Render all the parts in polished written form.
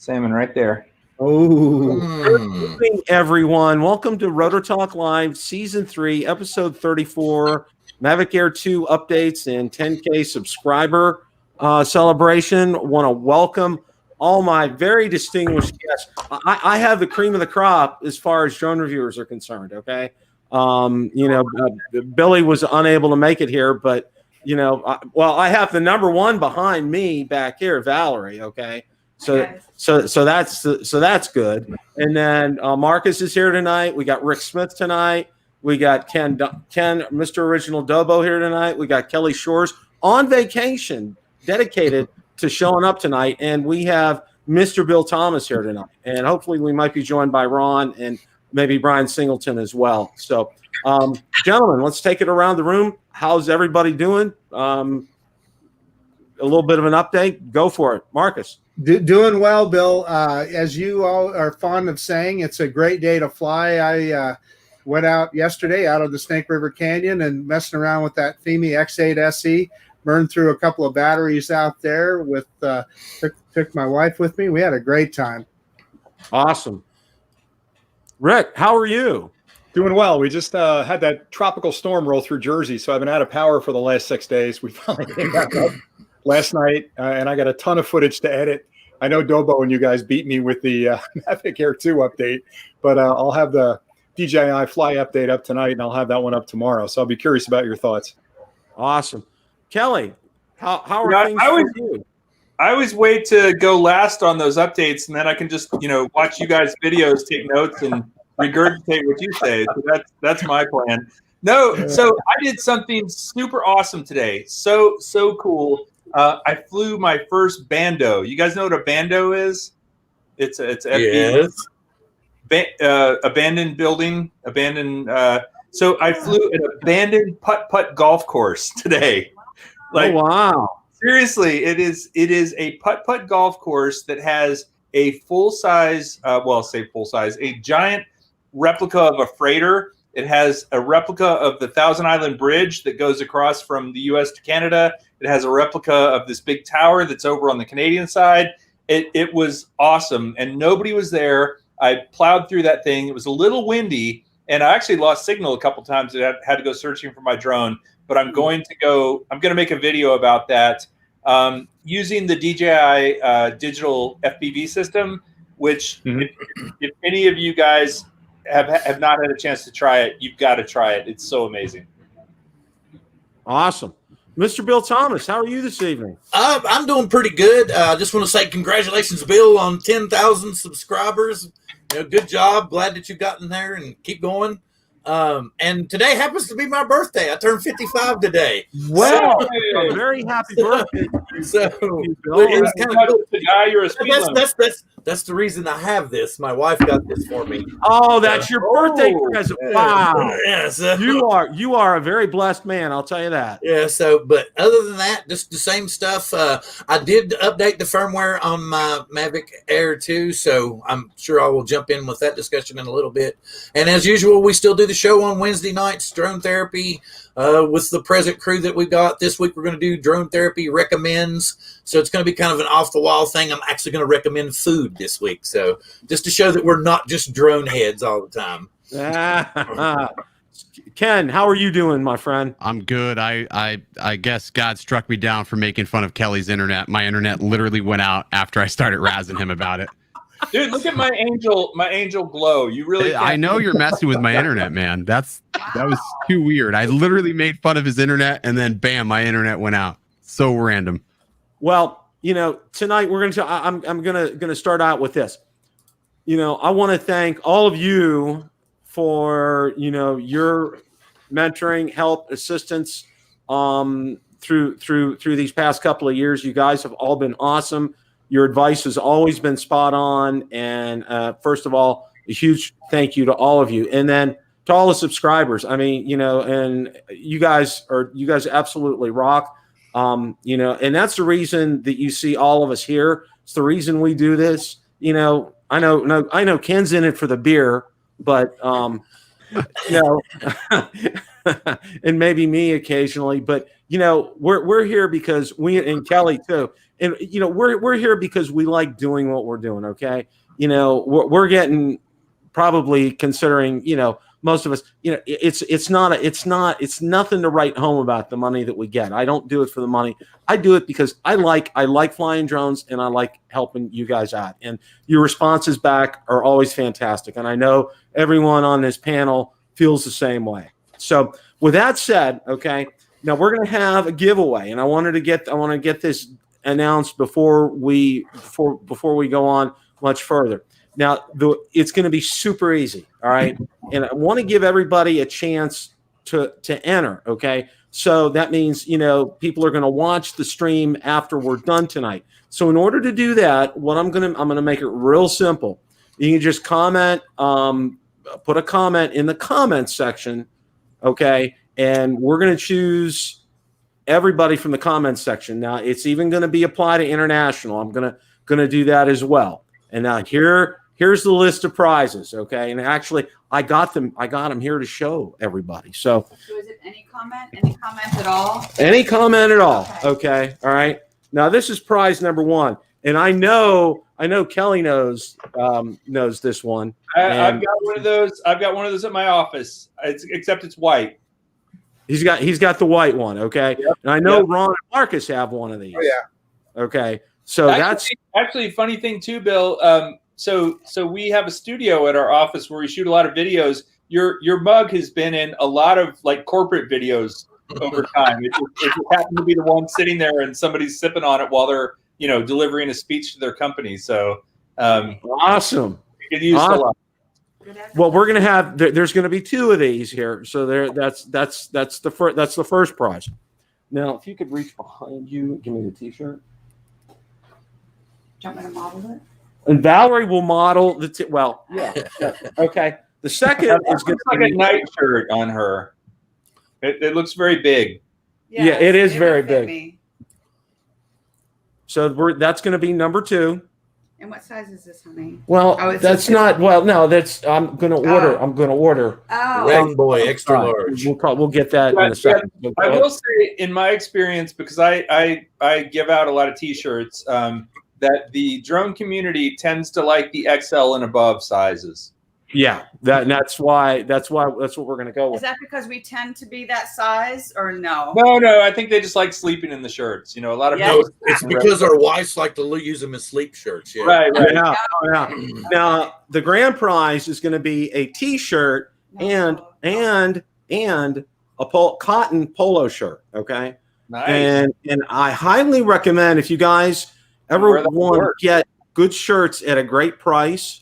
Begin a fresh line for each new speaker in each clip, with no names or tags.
Salmon right there.
Oh,
Good evening, everyone. Welcome to Rotor Talk Live, Season 3, Episode 34, Mavic Air 2 updates and 10K subscriber celebration. Want to welcome all my very distinguished guests. I have the cream of the crop as far as drone reviewers are concerned, okay? Billy was unable to make it here, but, I have the number one behind me back here, Valerie, okay? So that's good. And then Marcus is here tonight. We got Rick Smith tonight. We got Ken, Mr. Original Dobo here tonight. We got Kelly Shores on vacation, dedicated to showing up tonight. And we have Mr. Bill Thomas here tonight. And hopefully we might be joined by Ron and maybe Brian Singleton as well. So, gentlemen, let's take it around the room. How's everybody doing? A little bit of an update. Go for it. Marcus.
doing well, Bill. As you all are fond of saying, it's a great day to fly. I went out yesterday out of the Snake River Canyon and messing around with that Fimi X8 SE. Burned through a couple of batteries out there with took my wife with me. We had a great time.
Awesome. Rick, how are you?
Doing well. We just had that tropical storm roll through Jersey, so I've been out of power for the last 6 days. We finally came back up last night, and I got a ton of footage to edit. I know Dobo and you guys beat me with the Mavic Air 2 update, but I'll have the DJI Fly update up tonight, and I'll have that one up tomorrow. So I'll be curious about your thoughts.
Awesome. Kelly, how are things for you?
I always wait to go last on those updates, and then I can just watch you guys' videos, take notes, and regurgitate what you say. So that's my plan. No, so I did something super awesome today. So cool. I flew my first bando. You guys know what a bando is? It's
yes.
Abandoned building, so I flew an abandoned putt putt golf course today.
Oh wow!
Seriously, it is a putt putt golf course that has a full size, a giant replica of a freighter. It has a replica of the Thousand Island Bridge that goes across from the U.S. to Canada. It has a replica of this big tower that's over on the Canadian side. It was awesome, and nobody was there. I plowed through that thing. It was a little windy, and I actually lost signal a couple times. I had to go searching for my drone, but I'm going to make a video about that using the DJI digital FPV system, which if any of you guys have not had a chance to try it, you've got to try it. It's so amazing.
Awesome. Mr. Bill Thomas, how are you this evening?
I'm doing pretty good. I just want to say congratulations, Bill, on 10,000 subscribers. Good job. Glad that you've gotten there and keep going. And today happens to be my birthday. I turned 55 today.
Well, a very happy birthday.
It's kind of cool. You're a that's the reason I have this. My wife got this for me.
Oh, that's your birthday present. Wow.
Yes.
You are a very blessed man, I'll tell you that.
Yeah, but other than that, just the same stuff. I did update the firmware on my Mavic Air 2, so I'm sure I will jump in with that discussion in a little bit. And as usual, we still do the show on Wednesday nights, Drone Therapy, with the present crew that we got. This week we're going to do Drone Therapy Recommends. So it's going to be kind of an off-the-wall thing. I'm actually going to recommend food this week. So just to show that we're not just drone heads all the time.
Ken, how are you doing, my friend?
I'm good. I guess God struck me down for making fun of Kelly's internet. My internet literally went out after I started razzing him about it.
Dude, look at my angel glow. You really
I know you're messing with my internet, man. That was too weird. I literally made fun of his internet and then bam, my internet went out. So random.
Well, tonight we're I'm gonna start out with this. I want to thank all of you for your mentoring, help, assistance through these past couple of years. You guys have all been awesome. Your advice has always been spot on. And first of all, a huge thank you to all of you. And then to all the subscribers. I mean, and you guys absolutely rock. And that's the reason that you see all of us here. It's the reason we do this. I know Ken's in it for the beer, but and maybe me occasionally, but you know, we're here because and Kelly too, and you know, we're here because we like doing what we're doing. Okay, you know, we're getting probably considering, you know, most of us, you know, it's nothing to write home about the money that we get. I don't do it for the money. I do it because I like flying drones and I like helping you guys out. And your responses back are always fantastic. And I know everyone on this panel feels the same way. So with that said, okay, now we're going to have a giveaway, and I want to get this announced before we go on much further. Now, it's going to be super easy, all right? And I want to give everybody a chance to enter, okay? So that means, you know, people are going to watch the stream after we're done tonight. So in order to do that, I'm going to make it real simple. You can just comment, put a comment in the comments section, okay? And we're going to choose everybody from the comments section. Now, it's even going to be applied to international. I'm going to do that as well. And now here's the list of prizes, okay? And actually, I got them here to show everybody. So
is it any comment? Any comment at all?
Any comment at all, okay? All right. Now this is prize number 1, and I know Kelly knows this one.
I've got one of those. I've got one of those at my office. Except it's white. He's
got the white one, okay?
Yep.
And I know Ron and Marcus have one of these.
Oh yeah.
Okay. So that's
actually a funny thing too, Bill. So we have a studio at our office where we shoot a lot of videos. Your mug has been in a lot of like corporate videos over time. It just happened to be the one sitting there and somebody's sipping on it while they're, you know, delivering a speech to their company. So
awesome.
You can use a lot.
Well, we're gonna have there's gonna be 2 of these here. So that's the first prize. Now, if you could reach behind you, give me the T-shirt.
Do you want me to model it?
And Valerie will model the well, yeah. Okay. The second is going to
like a nightshirt on her. It looks very big.
Yeah, it is very big.
Me.
So that's going to be number 2.
And what size is this, honey?
Well, that's not. Well, no, that's. I'm going to order. I'm going to order.
Oh,
Round boy, extra large.
We'll get that in a second.
I will say, in my experience, because I give out a lot of T-shirts, that the drone community tends to like the XL and above sizes.
Yeah, that's what we're going to go with.
Is that because we tend to be that size, or no?
No. I think they just like sleeping in the shirts. You know, a lot of
Yeah.
people.
It's because our wives like to use them as sleep shirts. Yeah.
Right.
Yeah. Now the grand prize is going to be a T-shirt and a cotton polo shirt. Okay.
Nice.
And I highly recommend, if you guys ever want to get good shirts at a great price,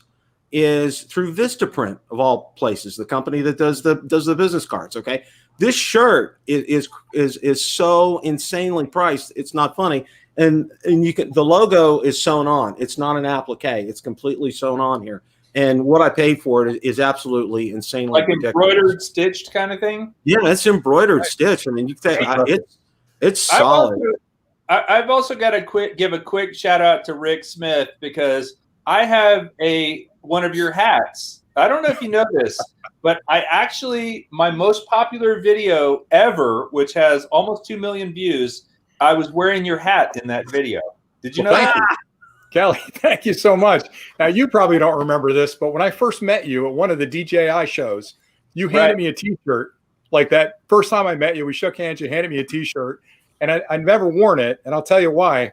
is through Vistaprint, of all places, the company that does the business cards. Okay, this shirt is so insanely priced, it's not funny, and you can, the logo is sewn on. It's not an applique; it's completely sewn on here. And what I paid for it is absolutely insanely
like
ridiculous.
Embroidered, stitched kind of thing.
Yeah, it's embroidered stitch. I mean, you think it's solid.
I've also got to give a quick shout out to Rick Smith, because I have one of your hats. I don't know if you know this, but my most popular video ever, which has almost 2 million views, I was wearing your hat in that video. Did you know that?
Kelly, thank you so much. Now, you probably don't remember this, but when I first met you at one of the DJI shows, you handed me a T-shirt. Like that first time I met you, we shook hands, you handed me a T-shirt, and I'd never worn it, and I'll tell you why.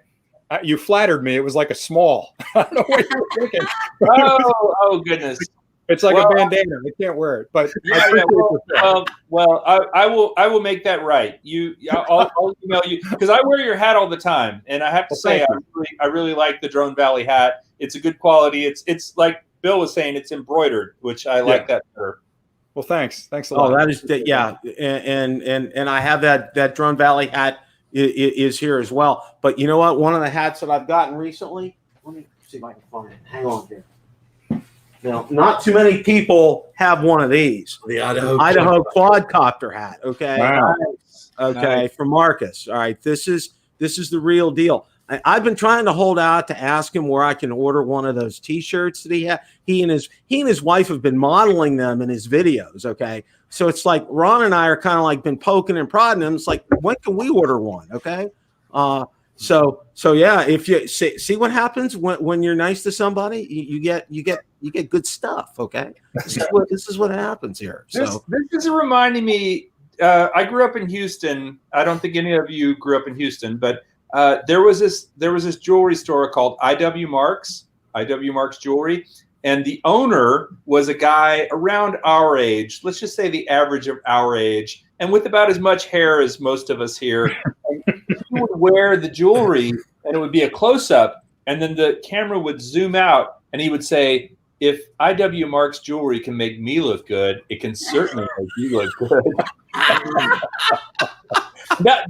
You flattered me. It was like a small. I don't know what you were thinking.
Oh goodness!
It's like a bandana. I can't wear it, but
I will make that right. I'll email you, because I wear your hat all the time, and I have to say I really like the Drone Valley hat. It's a good quality. It's like Bill was saying, it's embroidered, which I like that better.
Well, thanks a lot.
Oh, that is yeah, and I have that Drone Valley hat is here as well. But you know what? One of the hats that I've gotten recently, let me see if I can find it. Hang on here. Now, not too many people have one of these.
The
Idaho quadcopter hat. Okay.
Wow.
Okay. Nice. From Marcus. All right. This is the real deal. I've been trying to hold out to ask him where I can order one of those T-shirts that he had. He and his wife have been modeling them in his videos. Okay, so it's like Ron and I are kind of like been poking and prodding him. It's like, when can we order one? Okay, so yeah, if you see what happens when you're nice to somebody, you get good stuff. Okay, this is what happens here. So
this is reminding me. I grew up in Houston. I don't think any of you grew up in Houston, but there was this jewelry store called IW Marks Jewelry, and the owner was a guy around our age. Let's just say the average of our age, and with about as much hair as most of us here. He would wear the jewelry, and it would be a close up, and then the camera would zoom out, and he would say, "If IW Marks Jewelry can make me look good, it can certainly make you look good."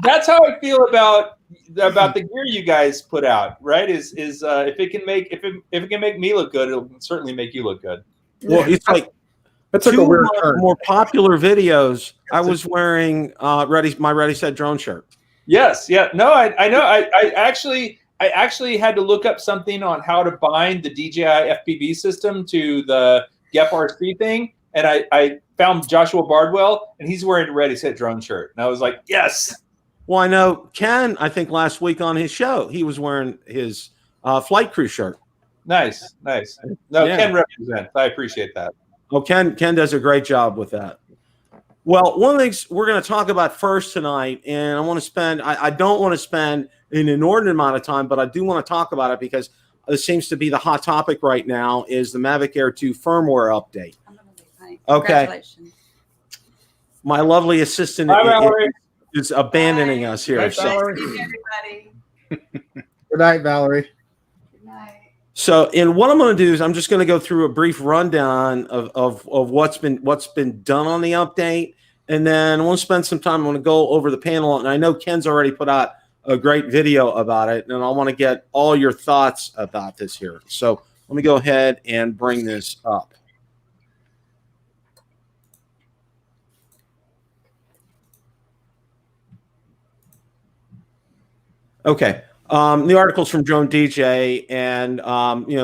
That's how I feel about the gear you guys put out, right? Is if it can make me look good, it'll certainly make you look good.
Well, it's like
That's like a weird turn.
more popular videos. I was wearing my Ready Set Drone shirt.
Yes, yeah, no, I know. I actually had to look up something on how to bind the DJI FPV system to the GEP RC thing, and I found Joshua Bardwell, and he's wearing a Ready Set Drone shirt, and I was like, yes.
Well, I know Ken. I think last week on his show, he was wearing his flight crew shirt.
Nice. No,
Yeah.
Ken represents. I appreciate that.
Oh, Ken does a great job with that. Well, one of the things we're going to talk about first tonight, and I don't want to spend an inordinate amount of time, but I do want to talk about it because it seems to be the hot topic right now, is the Mavic Air 2 firmware update. Okay.
Congratulations.
My lovely assistant is abandoning us here.
Bye,
So,
Valerie.
Everybody.
Good night, Valerie.
Good night.
and what I'm going to do is I'm just going to go through a brief rundown of what's been done on the update, and then we'll spend some time. I'm going to go over the panel, and I know Ken's already put out a great video about it, and I want to get all your thoughts about this here. So let me go ahead and bring this up. Okay. The article's from Drone DJ, and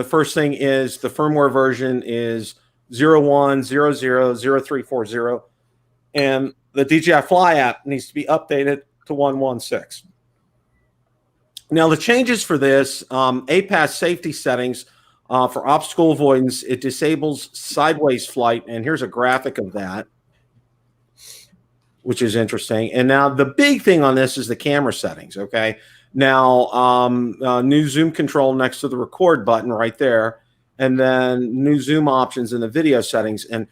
first thing is the firmware version is 01000340, and the DJI Fly app needs to be updated to 116. Now, the changes for this, APAS safety settings for obstacle avoidance, it disables sideways flight, and here's a graphic of that, which is interesting. And now the big thing on this is the camera settings, okay? Now, new zoom control next to the record button right there, and then new zoom options in the video settings. And,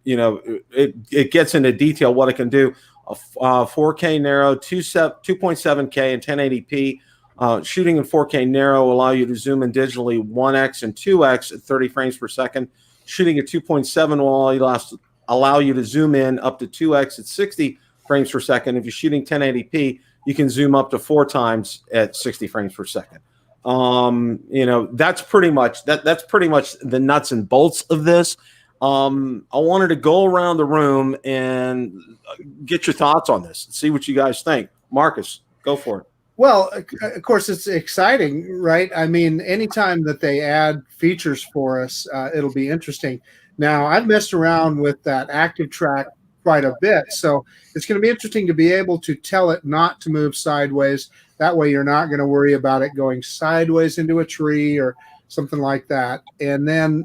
it gets into detail what it can do. 4K narrow, 2.7K and 1080p. Shooting in 4K narrow will allow you to zoom in digitally 1x and 2x at 30 frames per second. Shooting at 2.7 will allow you to zoom in up to 2x at 60 frames per second. If you're shooting 1080p, you can zoom up to 4 times at 60 frames per second. That's pretty much the nuts and bolts of this. I wanted to go around the room and get your thoughts on this and see what you guys think. Marcus, go for it.
Well, of course, it's exciting, right? I mean, anytime that they add features for us, it'll be interesting. Now, I've messed around with that active track quite a bit, so it's going to be interesting to be able to tell it not to move sideways. That way, you're not going to worry about it going sideways into a tree or something like that. And then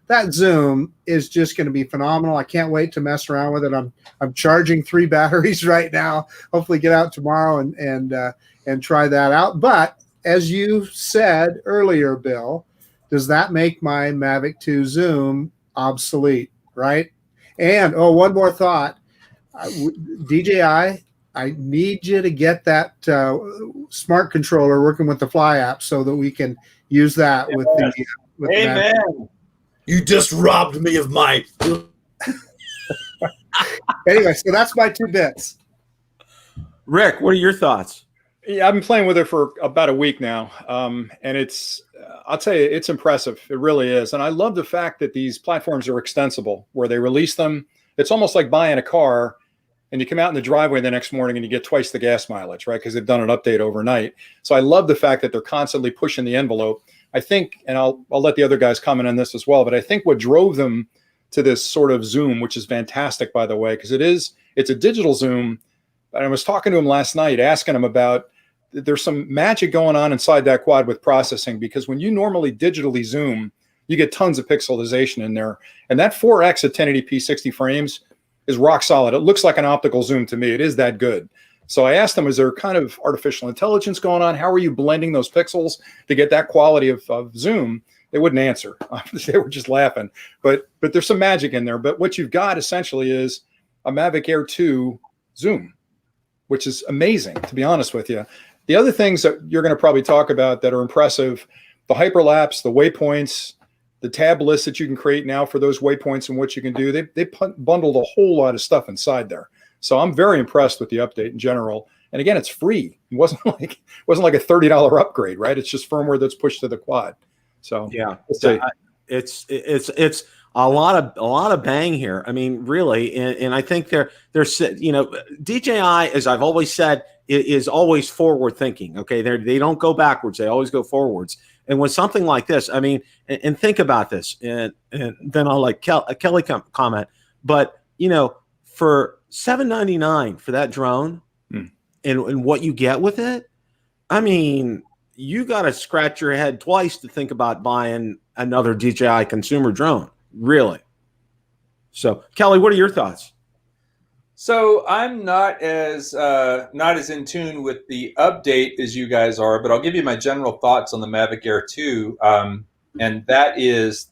that zoom is just going to be phenomenal. I can't wait to mess around with it. I'm charging 3 batteries right now. Hopefully, get out tomorrow and try that out. But as you said earlier, Bill, does that make my Mavic 2 zoom obsolete? Right? And one more thought, DJI, I need you to get that smart controller working with the Fly app so that we can use that with the.
Amen.
You just robbed me of my.
Anyway, so that's my 2 bits.
Rick, what are your thoughts?
Yeah, I've been playing with it for about a week now, and it's, I'll tell you, it's impressive. It really is. And I love the fact that these platforms are extensible, where they release them. It's almost like buying a car, and you come out in the driveway the next morning and you get twice the gas mileage, right? Because they've done an update overnight. So I love the fact that they're constantly pushing the envelope. I think, and I'll let the other guys comment on this as well, but I think what drove them to this sort of zoom, which is fantastic, by the way, because it's a digital zoom. And I was talking to him last night, asking him about, there's some magic going on inside that quad with processing, because when you normally digitally zoom, you get tons of pixelization in there. And that 4X at 1080p 60 frames is rock solid. It looks like an optical zoom to me. It is that good. So I asked them, is there kind of artificial intelligence going on? How are you blending those pixels to get that quality of zoom? They wouldn't answer. They were just laughing. But there's some magic in there. But what you've got essentially is a Mavic Air 2 zoom, which is amazing, to be honest with you. The other things that you're going to probably talk about that are impressive, the hyperlapse, the waypoints, the tab list that you can create now for those waypoints and what you can do. They bundled a whole lot of stuff inside there. So I'm very impressed with the update in general. And again, it's free. It wasn't like a $30 upgrade, right? It's just firmware that's pushed to the quad. So
yeah, it's a lot of bang here. I mean, really, and I think they're DJI, as I've always said, is always forward thinking. Okay, they don't go backwards; they always go forwards. And with something like this, I mean, and think about this, and then I'll let Kelly comment. But for $799 for that drone, and what you get with it, I mean, you got to scratch your head twice to think about buying another DJI consumer drone, really. So, Kelly, what are your thoughts?
So I'm not as in tune with the update as you guys are, but I'll give you my general thoughts on the Mavic Air 2, and that is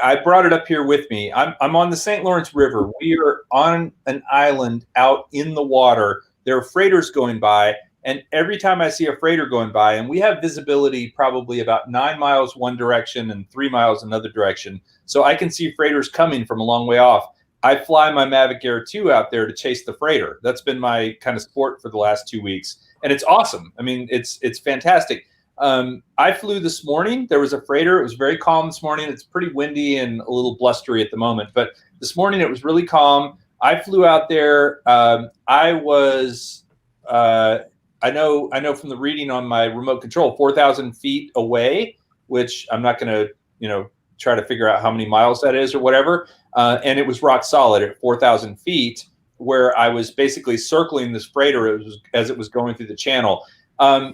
I brought it up here with me. I'm on the St. Lawrence River. We are on an island out in the water. There are freighters going by, and every time I see a freighter going by, and we have visibility probably about 9 miles one direction and 3 miles another direction, so I can see freighters coming from a long way off. I fly my Mavic Air 2 out there to chase the freighter. That's been my kind of sport for the last 2 weeks, and it's awesome. I mean, it's fantastic. I flew this morning. There was a freighter. It was very calm this morning. It's pretty windy and a little blustery at the moment, but this morning it was really calm. I flew out there. I know from the reading on my remote control, 4,000 feet away, which I'm not going to, try to figure out how many miles that is or whatever. And it was rock solid at 4,000 feet, where I was basically circling this freighter as it was going through the channel. I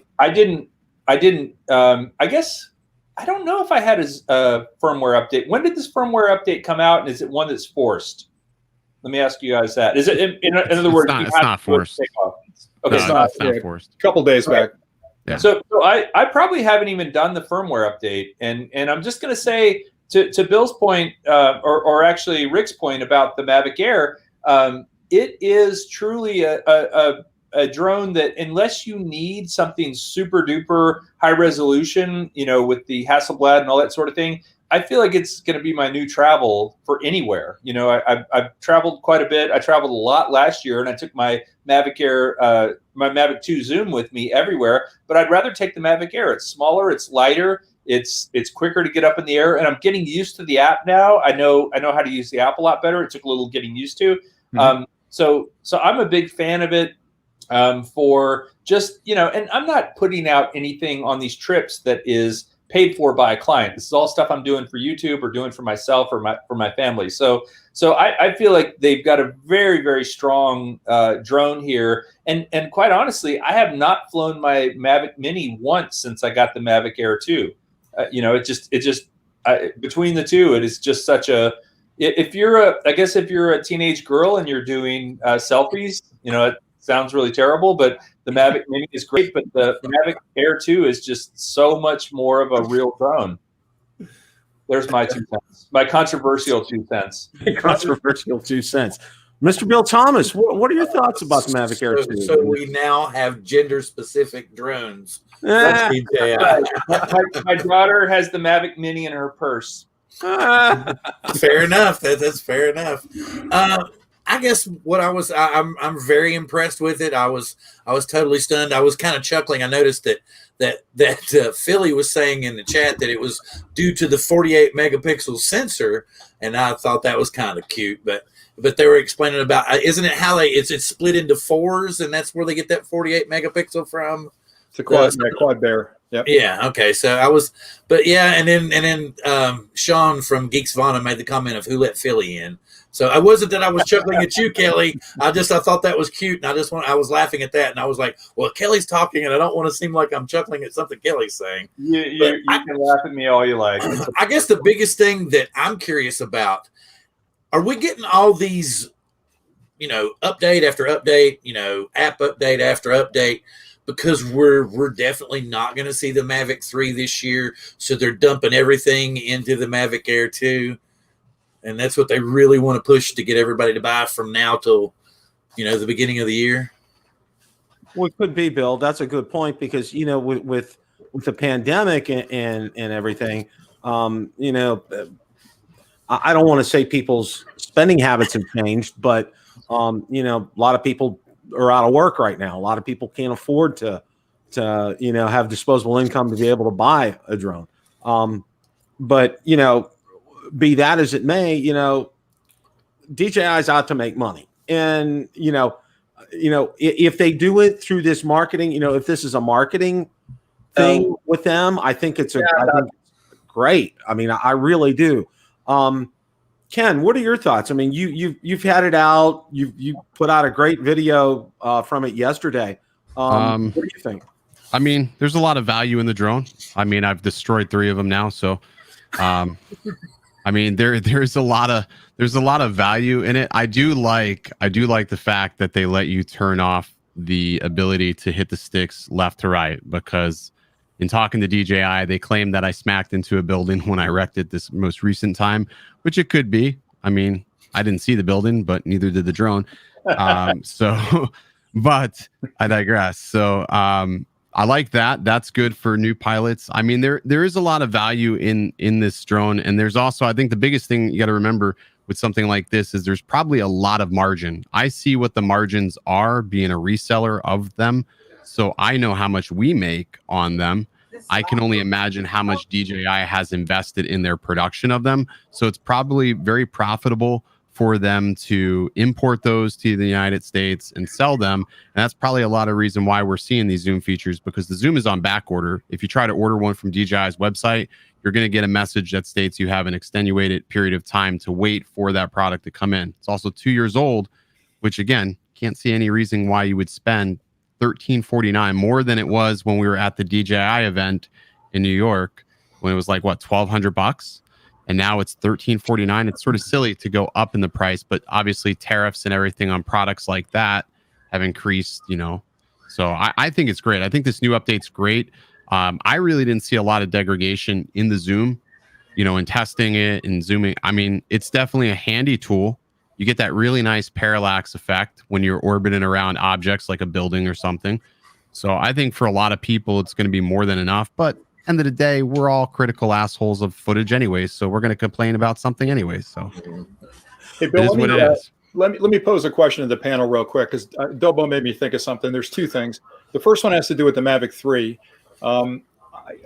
guess, I don't know if I had a firmware update. When did this firmware update come out, and is it one that's forced? Let me ask you guys that. Is it, in other words,
it's not forced.
Okay,
No, it's not forced.
A couple days back.
Yeah.
So I probably haven't even done the firmware update, and I'm just going to say to Bill's point, or actually Rick's point about the Mavic Air, it is truly a drone that, unless you need something super duper high resolution, with the Hasselblad and all that sort of thing, I feel like it's going to be my new travel for anywhere. I've traveled quite a bit. I traveled a lot last year, and I took my Mavic Air, my Mavic 2 Zoom with me everywhere. But I'd rather take the Mavic Air. It's smaller, it's lighter, it's quicker to get up in the air, and I'm getting used to the app now. I know how to use the app a lot better. It took a little getting used to. Mm-hmm. So I'm a big fan of it. For just and I'm not putting out anything on these trips that is paid for by a client. This is all stuff I'm doing for YouTube or doing for myself or for my family. So I feel like they've got a very, very strong drone here. And quite honestly, I have not flown my Mavic Mini once since I got the Mavic Air 2. Between the two, it is just such a. If you're a teenage girl and you're doing selfies, it sounds really terrible, but the Mavic Mini is great, but the Mavic Air 2 is just so much more of a real drone. There's my 2 cents. My controversial 2 cents.
Controversial 2 cents. Mr. Bill Thomas, what are your thoughts about the Mavic Air 2?
So we now have gender-specific drones.
My daughter has the Mavic Mini in her purse.
Fair enough. That's fair enough. I guess what I'm very impressed with it. I was totally stunned. I was kind of chuckling. I noticed that that Philly was saying in the chat that it was due to the 48 megapixel sensor, and I thought that was kind of cute. But they were explaining about, isn't it how it's split into fours, and that's where they get that 48 megapixel from?
It's a quad bear. Yep.
Yeah. Okay. So and then Sean from Geeks Vana made the comment of who let Philly in. So I wasn't that I was chuckling at you, Kelly. I thought that was cute, and I was laughing at that, and I was like, well, Kelly's talking, and I don't want to seem like I'm chuckling at something Kelly's saying.
You can laugh at me all you like.
I guess the biggest thing that I'm curious about, are we getting all these, update after update, app update after update? Because we're definitely not going to see the Mavic 3 this year, so they're dumping everything into the Mavic Air 2. And that's what they really want to push to get everybody to buy from now till, the beginning of the year.
Well, it could be, Bill. That's a good point because with the pandemic and everything, I don't want to say people's spending habits have changed, but a lot of people are out of work right now. A lot of people can't afford to have disposable income to be able to buy a drone. But be that as it may, DJI is out to make money. And, if they do it through this marketing, if this is a marketing thing with them, I think it's great. I mean, I really do. Ken, what are your thoughts? I mean, you've had it out. You put out a great video from it yesterday. What do you think?
I mean, there's a lot of value in the drone. I mean, I've destroyed 3 of them now, so I mean, there's a lot of value in it. I do like the fact that they let you turn off the ability to hit the sticks left to right, because in talking to DJI, they claimed that I smacked into a building when I wrecked it this most recent time, which it could be. I mean, I didn't see the building, but neither did the drone. But I digress. So I like that. That's good for new pilots. I mean, there is a lot of value in this drone. And there's also, I think the biggest thing you got to remember with something like this is there's probably a lot of margin. I see what the margins are being a reseller of them. So I know how much we make on them. I can only imagine how much DJI has invested in their production of them. So it's probably very profitable for them to import those to the United States and sell them. And that's probably a lot of reason why we're seeing these Zoom features, because the Zoom is on back order. If you try to order one from DJI's website, you're going to get a message that states you have an extenuated period of time to wait for that product to come in. It's also 2 years old, which again, can't see any reason why you would spend $13.49 more than it was when we were at the DJI event in New York, when it was like what, $1,200, and now it's $13.49. It's sort of silly to go up in the price, but obviously tariffs and everything on products like that have increased, so I think it's great. I think this new update's great. I really didn't see a lot of degradation in the Zoom, in testing it and zooming. I mean, it's definitely a handy tool. You get that really nice parallax effect when you're orbiting around objects like a building or something. So I think for a lot of people, it's going to be more than enough. But end of the day, we're all critical assholes of footage anyways. So we're going to complain about something anyways. So
hey, Bill,
it is what it is.
Let me pose a question to the panel real quick, because Dobo made me think of something. There's 2 things. The first one has to do with the Mavic 3.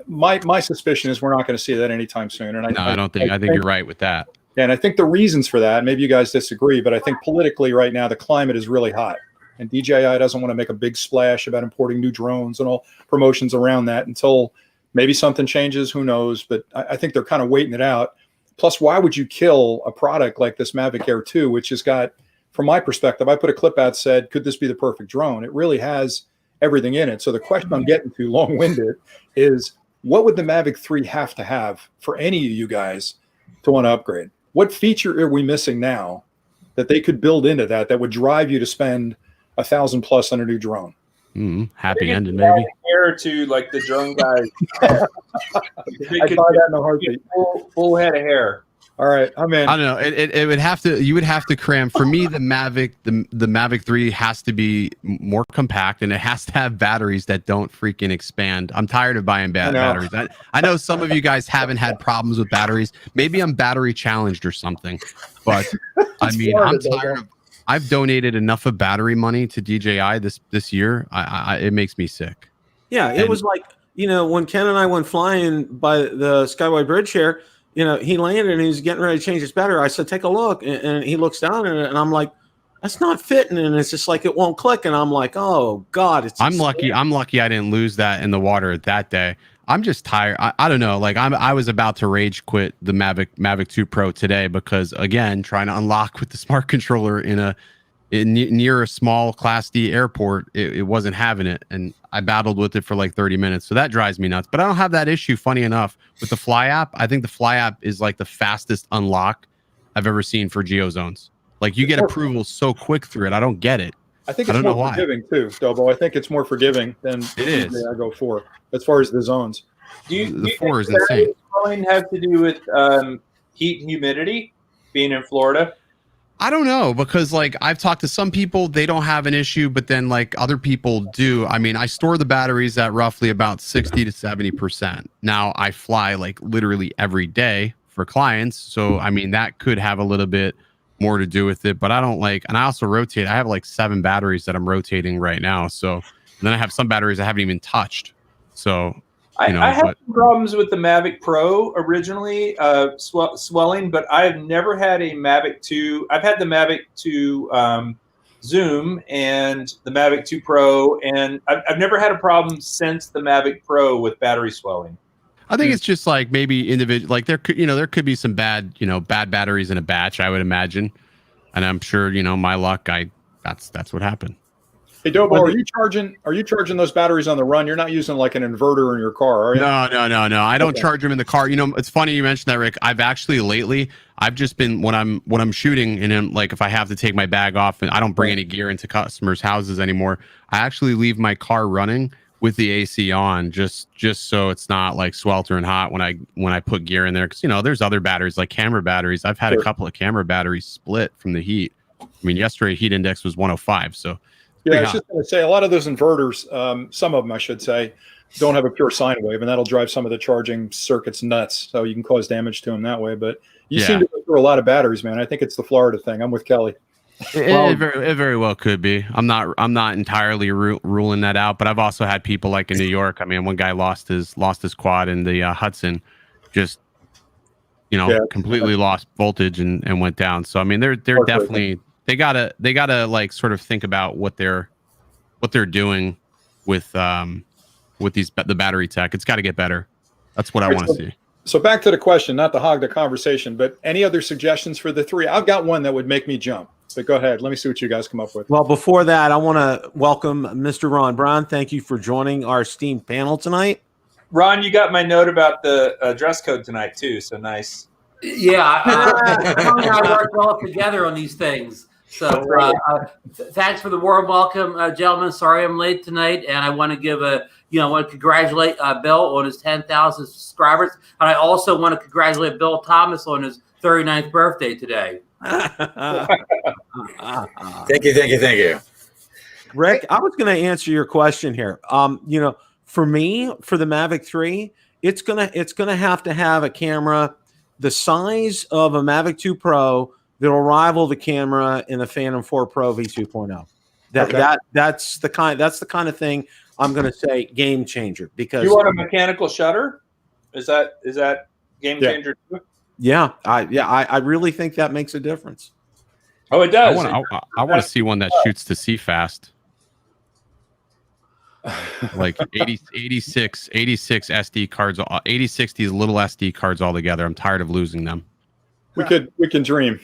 My suspicion is we're not going to see that anytime soon. And
I think you're right with that.
And I think the reasons for that, maybe you guys disagree, but I think politically right now the climate is really hot, and DJI doesn't want to make a big splash about importing new drones and all promotions around that until maybe something changes. Who knows? But I think they're kind of waiting it out. Plus, why would you kill a product like this Mavic Air 2, which has got, from my perspective, I put a clip out, said, could this be the perfect drone? It really has everything in it. So the question I'm getting to, long-winded, is what would the Mavic 3 have to have for any of you guys to want to upgrade? What feature are we missing now that they could build into that would drive you to spend $1,000+ on a new drone?
Happy ending, maybe.
Hair to like the drone guys.
I'd buy that in a heartbeat.
Full head of hair.
All right, I'm in.
I don't know. It would have to. You would have to cram. For me, the Mavic 3 has to be more compact, and it has to have batteries that don't freaking expand. I'm tired of buying batteries. I know some of you guys haven't had problems with batteries. Maybe I'm battery challenged or something. But I mean, I'm tired of. I've donated enough of battery money to DJI this year. It makes me sick.
Yeah, it was like when Ken and I went flying by the Skyway Bridge here, he landed and he was getting ready to change his battery. I said, take a look. And he looks down at it and I'm like, that's not fitting. And it's just like, it won't click. And I'm like, oh God,
I'm lucky I didn't lose that in the water that day. I'm just tired. I don't know. Like I was about to rage quit the Mavic 2 Pro today because again, trying to unlock with the smart controller near a small Class D airport, it wasn't having it. And I battled with it for like 30 minutes. So that drives me nuts. But I don't have that issue, funny enough, with the Fly app. I think the Fly app is like the fastest unlock I've ever seen for GeoZones. Like you get approval so quick through it. I don't get it.
I think it's more forgiving too, Dobo. I think it's more forgiving than
it is.
I go for as far as the zones.
The 4 is insane.
Does have to do with heat and humidity being in Florida?
I don't know, because like I've talked to some people, they don't have an issue, but then like other people do. I mean, I store the batteries at roughly about 60 to 70%. Now I fly like literally every day for clients. So, I mean, that could have a little bit more to do with it, but I don't like, and I also rotate. I have like 7 batteries that I'm rotating right now. So then I have some batteries I haven't even touched. So,
I had some problems with the Mavic Pro originally, swelling, but I've never had a Mavic 2. I've had the Mavic 2 Zoom and the Mavic 2 Pro, and I've never had a problem since the Mavic Pro with battery swelling.
I think it's just like maybe individual, like there could be some bad batteries in a batch, I would imagine. And I'm sure, my luck, that's what happened.
Hey Dobo, are you charging those batteries on the run? You're not using like an inverter in your car, are you?
No. I don't charge them in the car. It's funny you mentioned that, Rick. I've actually lately, I've just been when I'm shooting and then like if I have to take my bag off and I don't bring any gear into customers' houses anymore, I actually leave my car running with the AC on just so it's not like sweltering hot when I put gear in there, because there's other batteries like camera batteries. I've had a couple of camera batteries split from the heat. I mean, yesterday heat index was 105, so.
Yeah, I was just going to say a lot of those inverters, some of them I should say, don't have a pure sine wave, and that'll drive some of the charging circuits nuts. So you can cause damage to them that way. But you seem to go through a lot of batteries, man. I think it's the Florida thing. I'm with Kelly.
It very well could be. I'm not entirely ruling that out, but I've also had people like in New York. I mean, one guy lost his quad in the Hudson, just completely lost voltage and went down. So I mean, they're definitely. They gotta like sort of think about what they're doing with the battery tech. It's got to get better. That's what I want to see.
So back to the question, not to hog the conversation, but any other suggestions for the 3? I've got one that would make me jump. But go ahead. Let me see what you guys come up with.
Well, before that, I want to welcome Mr. Ron Brown. Thank you for joining our esteemed panel tonight.
Ron, you got my note about the dress code tonight too. So nice.
Yeah, I work well together on these things. So thanks for the warm welcome, gentlemen. Sorry I'm late tonight, and I want to give want to congratulate Bill on his 10,000 subscribers, and I also want to congratulate Bill Thomas on his 39th birthday today.
Thank you.
Rick, I was going to answer your question here. For me, for the Mavic 3, it's gonna have to have a camera the size of a Mavic 2 Pro that'll rival the camera in the Phantom 4 Pro V2.0. That's the kind of thing I'm going to say game changer. Because
you want a mechanical shutter? Is that game changer too?
Yeah, I really think that makes a difference.
Oh, it does.
I want to see one that shoots to see fast. Like 86 SD cards, 8060 little SD cards all together. I'm tired of losing them.
We can dream.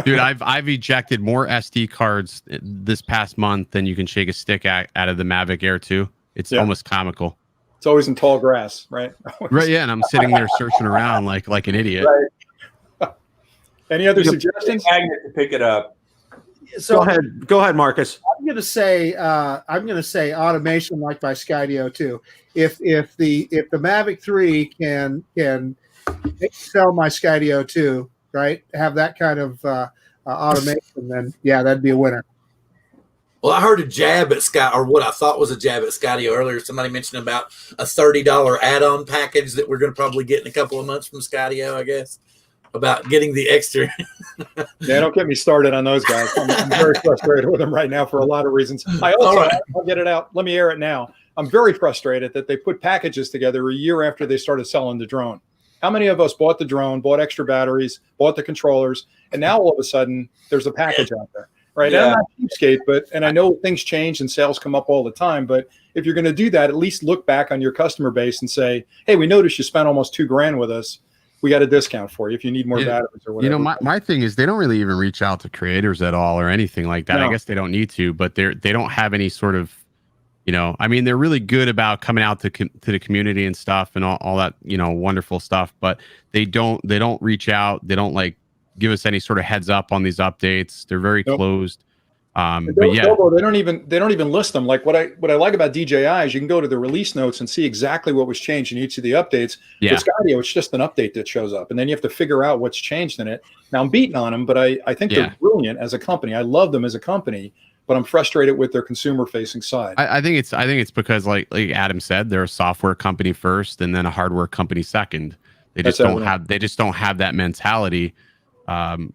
Dude, I've ejected more SD cards this past month than you can shake a stick out of the Mavic Air 2. It's almost comical.
It's always in tall grass, right?
Right, yeah, and I'm sitting there searching around like an idiot.
Right. Any other suggestions?
Magnet to pick it up.
So
go ahead, Marcus.
I'm going to say automation like by Skydio too. If the Mavic 3 can sell my Skydio 2, right? Have that kind of automation, then that'd be a winner.
Well, I heard a jab at Sky, or what I thought was a jab at Skydio earlier. Somebody mentioned about a $30 add-on package that we're going to probably get in a couple of months from Skydio, I guess, about getting the extra.
Yeah, don't get me started on those guys. I'm very frustrated with them right now for a lot of reasons. I also, I'll get it out. Let me air it now. I'm very frustrated that they put packages together a year after they started selling the drone. How many of us bought the drone, bought extra batteries, bought the controllers, and now all of a sudden there's a package out there, right?
Yeah.
And I'm not cheapskate, and I know things change and sales come up all the time, but if you're going to do that, at least look back on your customer base and say, hey, we noticed you spent almost $2,000 with us. We got a discount for you if you need more batteries or whatever.
You know, my thing is they don't really even reach out to creators at all or anything like that.
No.
I guess they don't need to, but they don't have any sort of, you know, I mean, they're really good about coming out to the community and stuff and all that, you know, wonderful stuff, but they don't reach out. They don't like give us any sort of heads up on these updates. They're very closed. But yeah,
they don't even list them. Like what I like about DJI is you can go to the release notes and see exactly what was changed in each of the updates.
Yeah.
With Skydio, it's just an update that shows up, and then you have to figure out what's changed in it. Now I'm beating on them, but I think they're brilliant as a company. I love them as a company, but I'm frustrated with their consumer facing side.
I think it's because like Adam said, they're a software company first and then a hardware company second. They just don't have that mentality.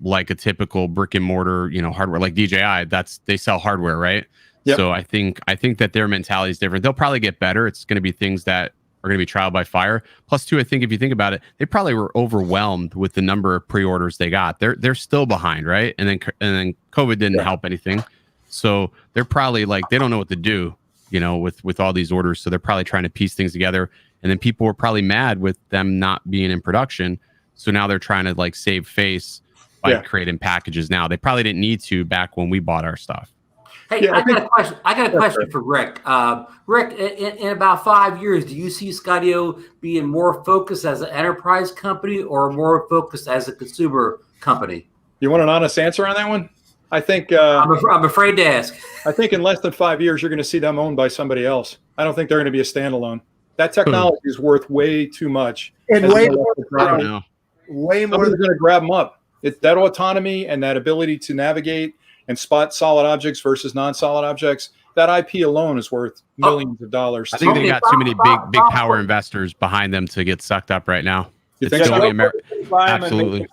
Like a typical brick and mortar, you know, hardware like DJI, they sell hardware, right? Yep. So I think that their mentality is different. They'll probably get better. It's going to be things that are going to be trial by fire. Plus, too, I think if you think about it, they probably were overwhelmed with the number of pre-orders they got. They're still behind, right? And then COVID didn't help anything. So they're probably like they don't know what to do, you know, with all these orders. So they're probably trying to piece things together. And then people were probably mad with them not being in production. So now they're trying to like save face by creating packages now. They probably didn't need to back when we bought our stuff.
Hey, I got a question. I got a question for Rick. Rick, in about 5 years, do you see Skydio being more focused as an enterprise company or more focused as a consumer company?
You want an honest answer on that one? I think
I'm afraid to ask.
I think in less than 5 years, you're going to see them owned by somebody else. I don't think they're going to be a standalone. That technology is worth way too much.
And way more.
Way more. Somebody's going to grab them up. It's that autonomy and that ability to navigate and spot solid objects versus non-solid objects. That IP alone is worth millions of dollars.
I think they got too many big power investors behind them to get sucked up right now.
You think so?
Absolutely.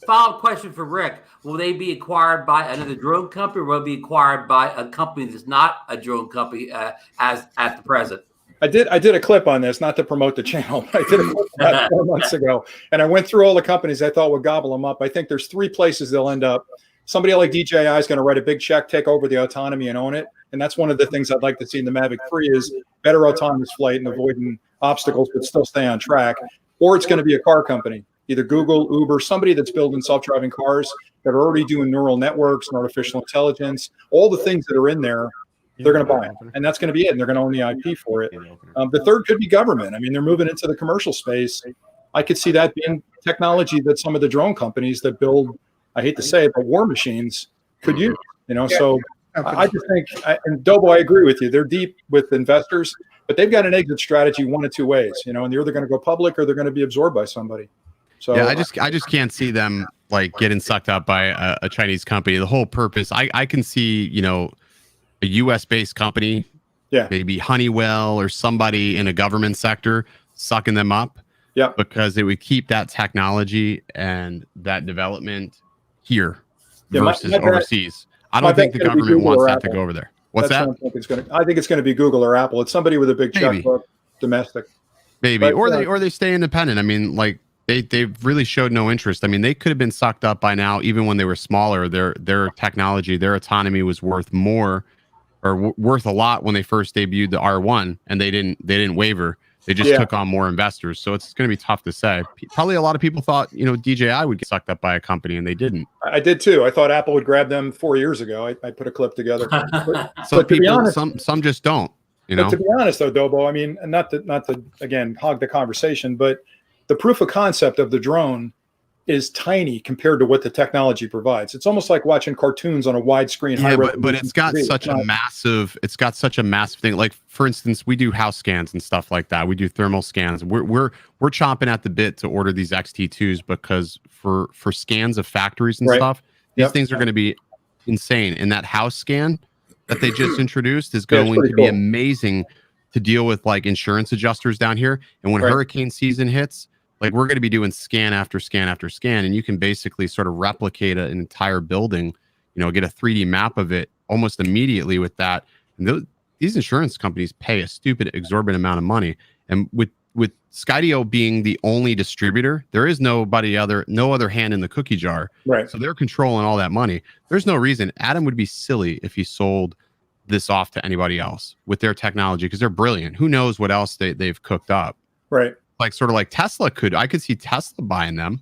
Follow-up question for Rick. Will they be acquired by another drone company or will they be acquired by a company that's not a drone company as at the present?
I did a clip on this, not to promote the channel, but I did a clip about 4 months ago. And I went through all the companies I thought would gobble them up. I think there's 3 places they'll end up. Somebody like DJI is going to write a big check, take over the autonomy and own it. And that's one of the things I'd like to see in the Mavic 3 is better autonomous flight and avoiding obstacles, but still stay on track. Or it's going to be a car company, either Google, Uber, somebody that's building self-driving cars that are already doing neural networks and artificial intelligence, all the things that are in there. They're going to buy it, and that's going to be it. And they're going to own the IP for it. The third could be government. I mean, they're moving into the commercial space. I could see that being technology that some of the drone companies that build, I hate to say it, but war machines could use. You know, so I just think, and Dobo, I agree with you. They're deep with investors, but they've got an exit strategy 1 of 2 ways. You know, and they're either going to go public or they're going to be absorbed by somebody. So
yeah, I just can't see them like getting sucked up by a Chinese company. The whole purpose, I can see, you know, a U.S. based company, maybe Honeywell or somebody in a government sector sucking them up, because it would keep that technology and that development here versus overseas. I don't think the government wants that to go over there. What's that?
I think it's going to be Google or Apple. It's somebody with a big checkbook, domestic.
Maybe, or they stay independent. I mean, like they've really showed no interest. I mean, they could have been sucked up by now, even when they were smaller. Their technology, their autonomy was worth more. Or worth a lot when they first debuted the R1, and they didn't waver. They just took on more investors. So it's going to be tough to say. Probably a lot of people thought, you know, DJI would get sucked up by a company, and they didn't.
I did too. I thought Apple would grab them 4 years ago. I put a clip together.
Some people, some just don't. You know.
But to be honest, though, Dobo, I mean, not to again hog the conversation, but the proof of concept of the drone is tiny compared to what the technology provides. It's almost like watching cartoons on a widescreen.
Yeah, but it's got such a massive thing. Like, for instance, we do house scans and stuff like that. We do thermal scans. We're chomping at the bit to order these XT2s because for scans of factories and stuff, these things are going to be insane. And that house scan that they just introduced is going to be amazing to deal with like insurance adjusters down here. And when hurricane season hits, like we're going to be doing scan after scan after scan, and you can basically sort of replicate an entire building, you know, get a 3D map of it almost immediately with that. And these insurance companies pay a stupid, exorbitant amount of money. And with Skydio being the only distributor, there is no other hand in the cookie jar.
Right.
So they're controlling all that money. There's no reason. Adam would be silly if he sold this off to anybody else with their technology, because they're brilliant. Who knows what else they've cooked up?
Right.
Like sort of like Tesla I could see Tesla buying them.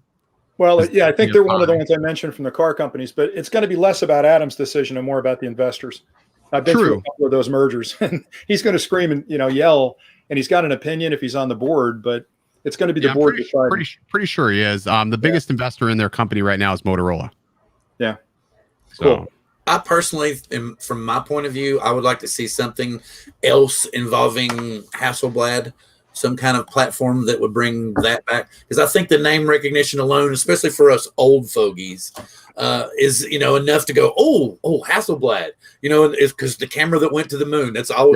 Well, yeah, I think they're one of the ones I mentioned from the car companies, but it's going to be less about Adam's decision and more about the investors. I've been through a couple of those mergers, and he's going to scream and yell, and he's got an opinion if he's on the board, but it's going to be the board deciding.
Pretty sure he is. The biggest investor in their company right now is Motorola.
Yeah.
So.
Cool.
I personally, from my point of view, I would like to see something else involving Hasselblad, some kind of platform that would bring that back. Because I think the name recognition alone, especially for us old fogies, is enough to go, oh, Hasselblad. It's because the camera that went to the moon. That's all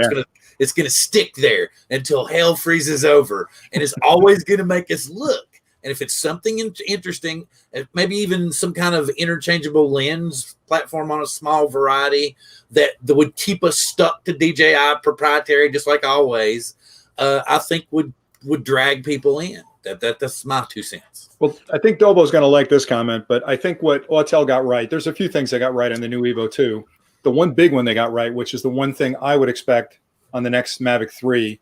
it's gonna stick there until hell freezes over, and it's always gonna make us look. And if it's something interesting, maybe even some kind of interchangeable lens platform on a small variety that would keep us stuck to DJI proprietary, just like always, I think would drag people in. That's my 2 cents.
Well, I think Dobo's going to like this comment, but I think what Autel got right, there's a few things they got right in the new Evo 2. The one big one they got right, which is the one thing I would expect on the next Mavic 3,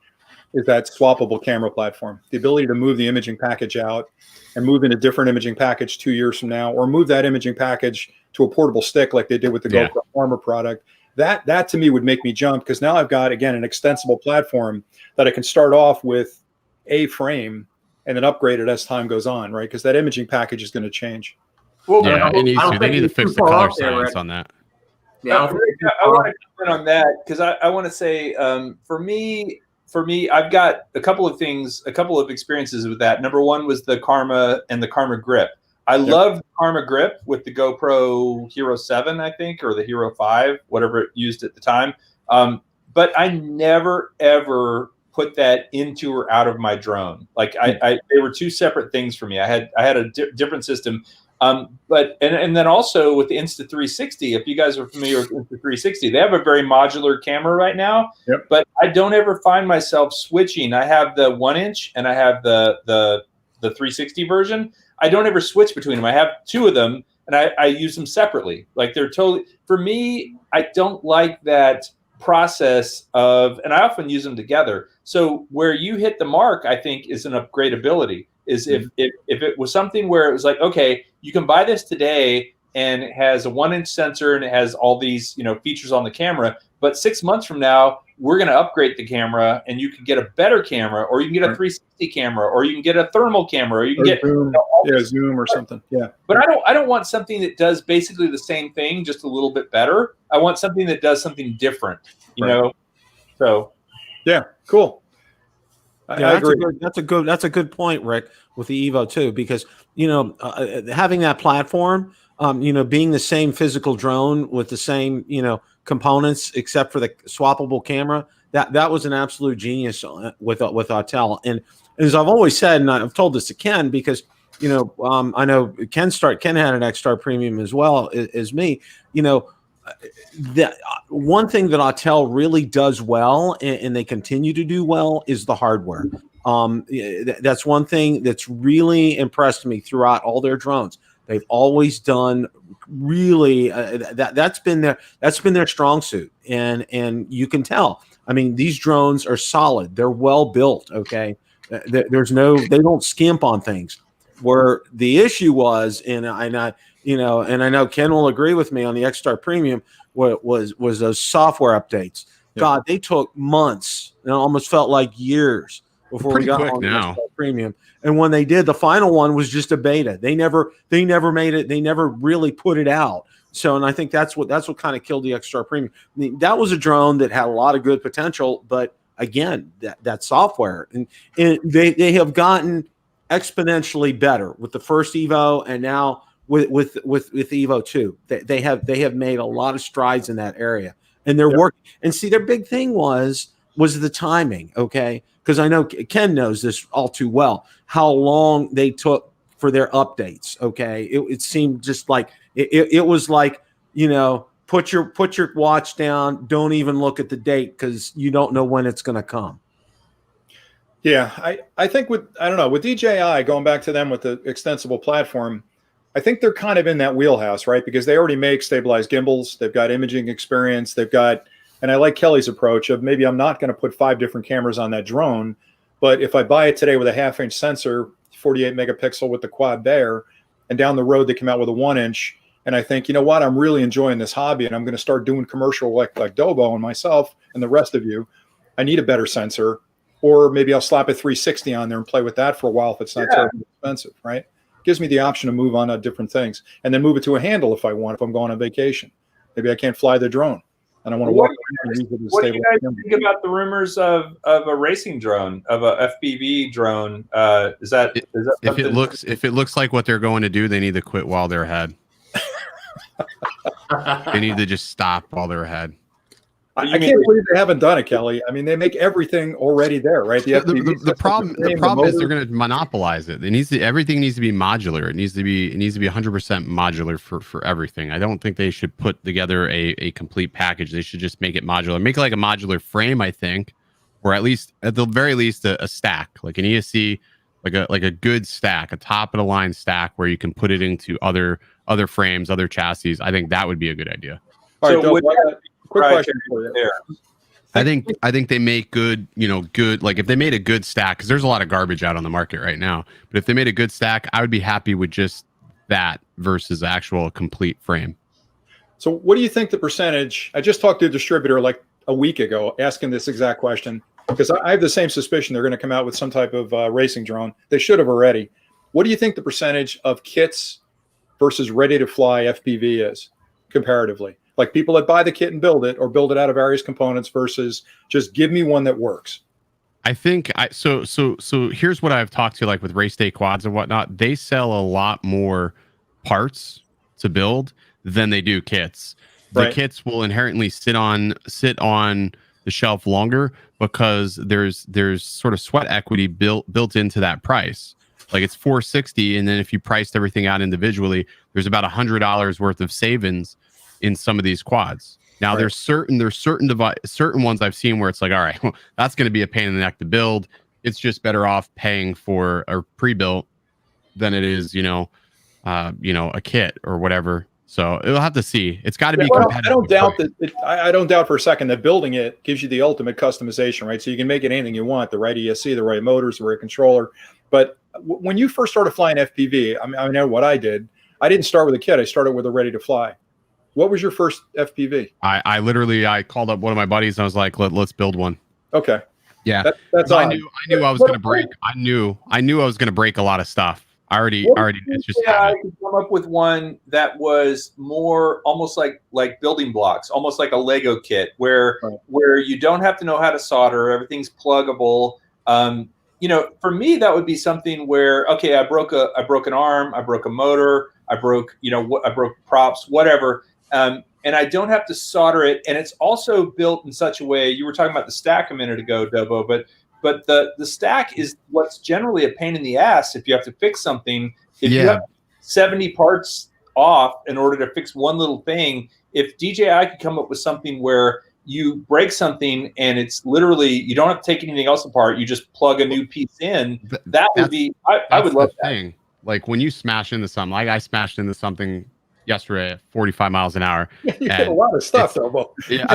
is that swappable camera platform. The ability to move the imaging package out and move in a different imaging package 2 years from now, or move that imaging package to a portable stick like they did with the GoPro Armor product. That to me would make me jump, because now I've got, again, an extensible platform that I can start off with a frame and then upgrade it as time goes on, right? Because that imaging package is going to change.
Well,
it needs to. They need to fix the color science on that.
Yeah, I want to comment on that, because I want to say, for me, I've got a couple of experiences with that. Number one was the Karma and the Karma Grip. I love the Karma Grip with the GoPro Hero 7, I think, or the Hero 5, whatever it used at the time. But I never, ever put that into or out of my drone. Like they were two separate things for me. I had a different system. But then also with the Insta360, if you guys are familiar with Insta360, they have a very modular camera right now.
Yep.
But I don't ever find myself switching. I have the 1-inch and I have the 360 version. I don't ever switch between them. I have two of them and I use them separately. Like they're totally, for me, I don't like that process of, and I often use them together. So where you hit the mark, I think, is an upgradability. Is if it was something where it was like, okay, you can buy this today and it has a 1-inch sensor and it has all these, features on the camera, but 6 months from now, we're going to upgrade the camera and you can get a better camera, or you can get a 360 camera, or you can get a thermal camera, or you can get
Zoom or something. Yeah.
But I don't want something that does basically the same thing, just a little bit better. I want something that does something different, you know? So.
Yeah, cool.
Yeah, that's a good point, Rick, with the Evo too, because having that platform, being the same physical drone with the same components except for the swappable camera, that was an absolute genius with Autel. And as I've always said, and I've told this to Ken, because I know Ken had an X-Star Premium as well as me. That one thing that Autel really does well, and they continue to do well, is the hardware. That's one thing that's really impressed me throughout all their drones. They've always done really that's been their strong suit, and you can tell. I mean, these drones are solid. They're well built. Okay, they don't skimp on things. Where the issue was, and I know Ken will agree with me on the X-Star Premium, was those software updates. Yeah. God, they took months. It almost felt like years before we got on the X-Star Premium. And when they did, the final one was just a beta. They never made it. They never really put it out. So, and I think that's what kind of killed the X-Star Premium. I mean, that was a drone that had a lot of good potential, but again, that software, and they have gotten exponentially better with the first Evo, and now with Evo 2. They have made a lot of strides in that area, and they're working. And see, their big thing was the timing, okay? Because I know Ken knows this all too well, how long they took for their updates, okay? It seemed just like it was like, put your watch down. Don't even look at the date because you don't know when it's going to come.
Yeah, I think with DJI, going back to them with the extensible platform, I think they're kind of in that wheelhouse, right? Because they already make stabilized gimbals. They've got imaging experience. They've got, and I like Kelly's approach of maybe I'm not going to put 5 different cameras on that drone, but if I buy it today with a 1/2-inch sensor, 48 megapixel with the quad there, and down the road they come out with a 1-inch, and I think, you know what, I'm really enjoying this hobby, and I'm going to start doing commercial like Dobo and myself and the rest of you. I need a better sensor, or maybe I'll slap a 360 on there and play with that for a while if it's not terribly expensive, right? Gives me the option to move on to different things, and then move it to a handle if I want, if I'm going on vacation. Maybe I can't fly the drone, and I want to walk around and use it as
What do
stable.
you guys think about the rumors of a racing drone, of a FPV drone? Is that
if it looks like what they're going to do, they need to quit while they're ahead. They need to just stop while they're ahead.
I can't believe they haven't done it, Kelly. I mean, they make everything already there, right?
The problem is they're going to monopolize it. Everything needs to be modular. It needs to be 100% modular for everything. I don't think they should put together a complete package. They should just make it modular. Make it like a modular frame, I think, or at the very least a stack, like an ESC, like a good stack, a top of the line stack where you can put it into other frames, other chassis. I think that would be a good idea.
All right,
So
quick question for you.
I think they make good, like if they made a good stack, because there's a lot of garbage out on the market right now. But if they made a good stack, I would be happy with just that versus actual complete frame.
So what do you think the percentage? I just talked to a distributor like a week ago asking this exact question, because I have the same suspicion they're going to come out with some type of racing drone. They should have already. What do you think the percentage of kits versus ready to fly FPV is comparatively? Like people that buy the kit and build it, or build it out of various components versus just give me one that works.
I think so here's what I've talked to, like with race day quads and whatnot. They sell a lot more parts to build than they do kits. The kits will inherently sit on the shelf longer because there's sort of sweat equity built into that price. Like it's $460, and then if you priced everything out individually, there's about $100 worth of savings in some of these quads. Now there's certain ones I've seen where it's like, all right, well, that's going to be a pain in the neck to build. It's just better off paying for a pre-built than it is, a kit or whatever. So we'll have to see. It's got to be competitive.
I don't doubt for a second that building it gives you the ultimate customization, right? So you can make it anything you want, the right ESC, the right motors, the right controller. But when you first started flying FPV, I know what I did. I didn't start with a kit. I started with a ready to fly. What was your first FPV?
I literally called up one of my buddies and I was like, let's build one.
Okay.
Yeah.
That's
I knew I was going to break. I knew I was going to break a lot of stuff. I already it's just
I could come up with one that was more almost like building blocks, almost like a Lego kit where you don't have to know how to solder, everything's pluggable. For me that would be something where, okay, I broke an arm, I broke a motor, I broke props, whatever. And I don't have to solder it. And it's also built in such a way, you were talking about the stack a minute ago, Dobo, but the stack is what's generally a pain in the ass if you have to fix something. If you have 70 parts off in order to fix one little thing, if DJI could come up with something where you break something and it's literally, you don't have to take anything else apart, you just plug a new piece in, that would be, I would love that. Thing.
Like when you smash into something, like I smashed into something yesterday at 45 miles an hour.
Yeah, you get a lot of stuff, though.
You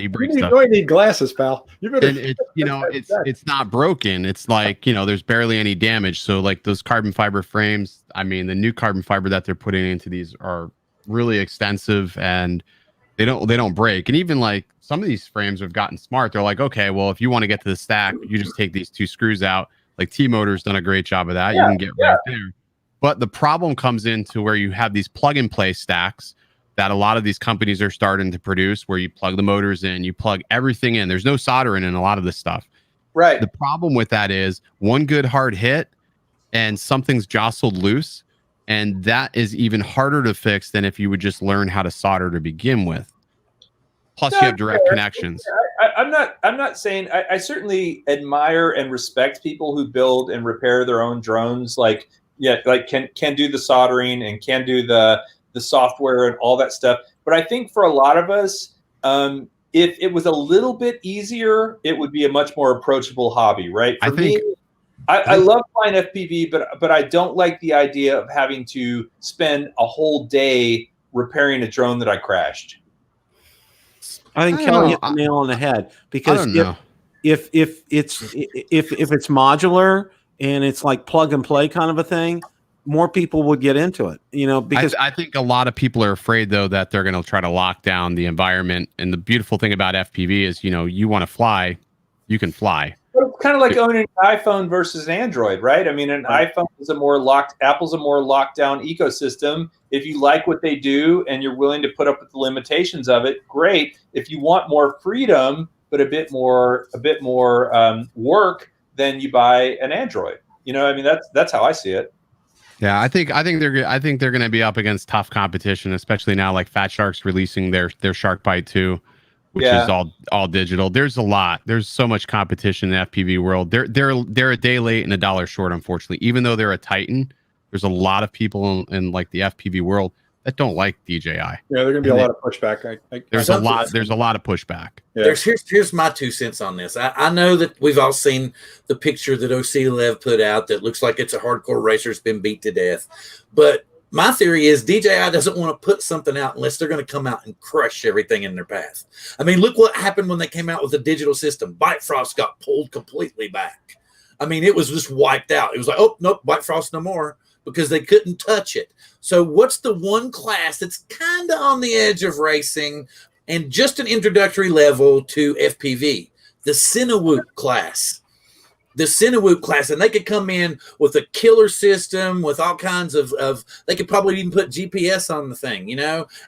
break stuff.
You need glasses, pal. You better.
And it's not broken. It's like, there's barely any damage. So like those carbon fiber frames, I mean, the new carbon fiber that they're putting into these are really extensive and they don't break. And even like some of these frames have gotten smart. They're like, okay, well, if you want to get to the stack, you just take these 2 screws out. Like T-Motor's done a great job of that. You can get right there. But the problem comes into where you have these plug-and-play stacks that a lot of these companies are starting to produce, where you plug the motors in, you plug everything in. There's no soldering in a lot of this stuff.
Right.
The problem with that is one good hard hit and something's jostled loose, and that is even harder to fix than if you would just learn how to solder to begin with. Plus, you have direct connections.
I'm not saying I certainly admire and respect people who build and repair their own drones. Can do the soldering and can do the software and all that stuff. But I think for a lot of us, if it was a little bit easier, it would be a much more approachable hobby, right? For me, I love flying FPV, but I don't like the idea of having to spend a whole day repairing a drone that I crashed.
I think Kelly hit the nail on the head, because if it's modular and it's like plug and play kind of a thing, more people would get into it, because
I think a lot of people are afraid, though, that they're going to try to lock down the environment. And the beautiful thing about FPV is, you want to fly, you can fly.
But it's kind of like owning an iPhone versus an Android, right? I mean, an iPhone is Apple's a more locked down ecosystem. If you like what they do and you're willing to put up with the limitations of it, great. If you want more freedom, but a bit more work, then you buy an Android. I mean, that's how I see it.
Yeah, I think they're going to be up against tough competition, especially now, like Fat Shark's releasing their Shark Bite 2, which is all digital. There's so much competition in the FPV world. They're a day late and a dollar short, unfortunately. Even though they're a Titan, there's a lot of people in like the FPV world that don't like DJI.
Yeah, there's gonna be a lot of pushback.
There's a lot of pushback.
Yeah. Here's my 2 cents on this. I know that we've all seen the picture that OC Lev put out that looks like it's a hardcore racer that's been beat to death. But my theory is DJI doesn't want to put something out unless they're going to come out and crush everything in their path. I mean, look what happened when they came out with the digital system. Bifrost got pulled completely back. I mean, it was just wiped out. It was like, oh, nope, Bifrost no more, because they couldn't touch it. So what's the one class that's kind of on the edge of racing and just an introductory level to FPV? The Cinewoop class. The Cinewoop class, and they could come in with a killer system with all kinds of they could probably even put GPS on the thing,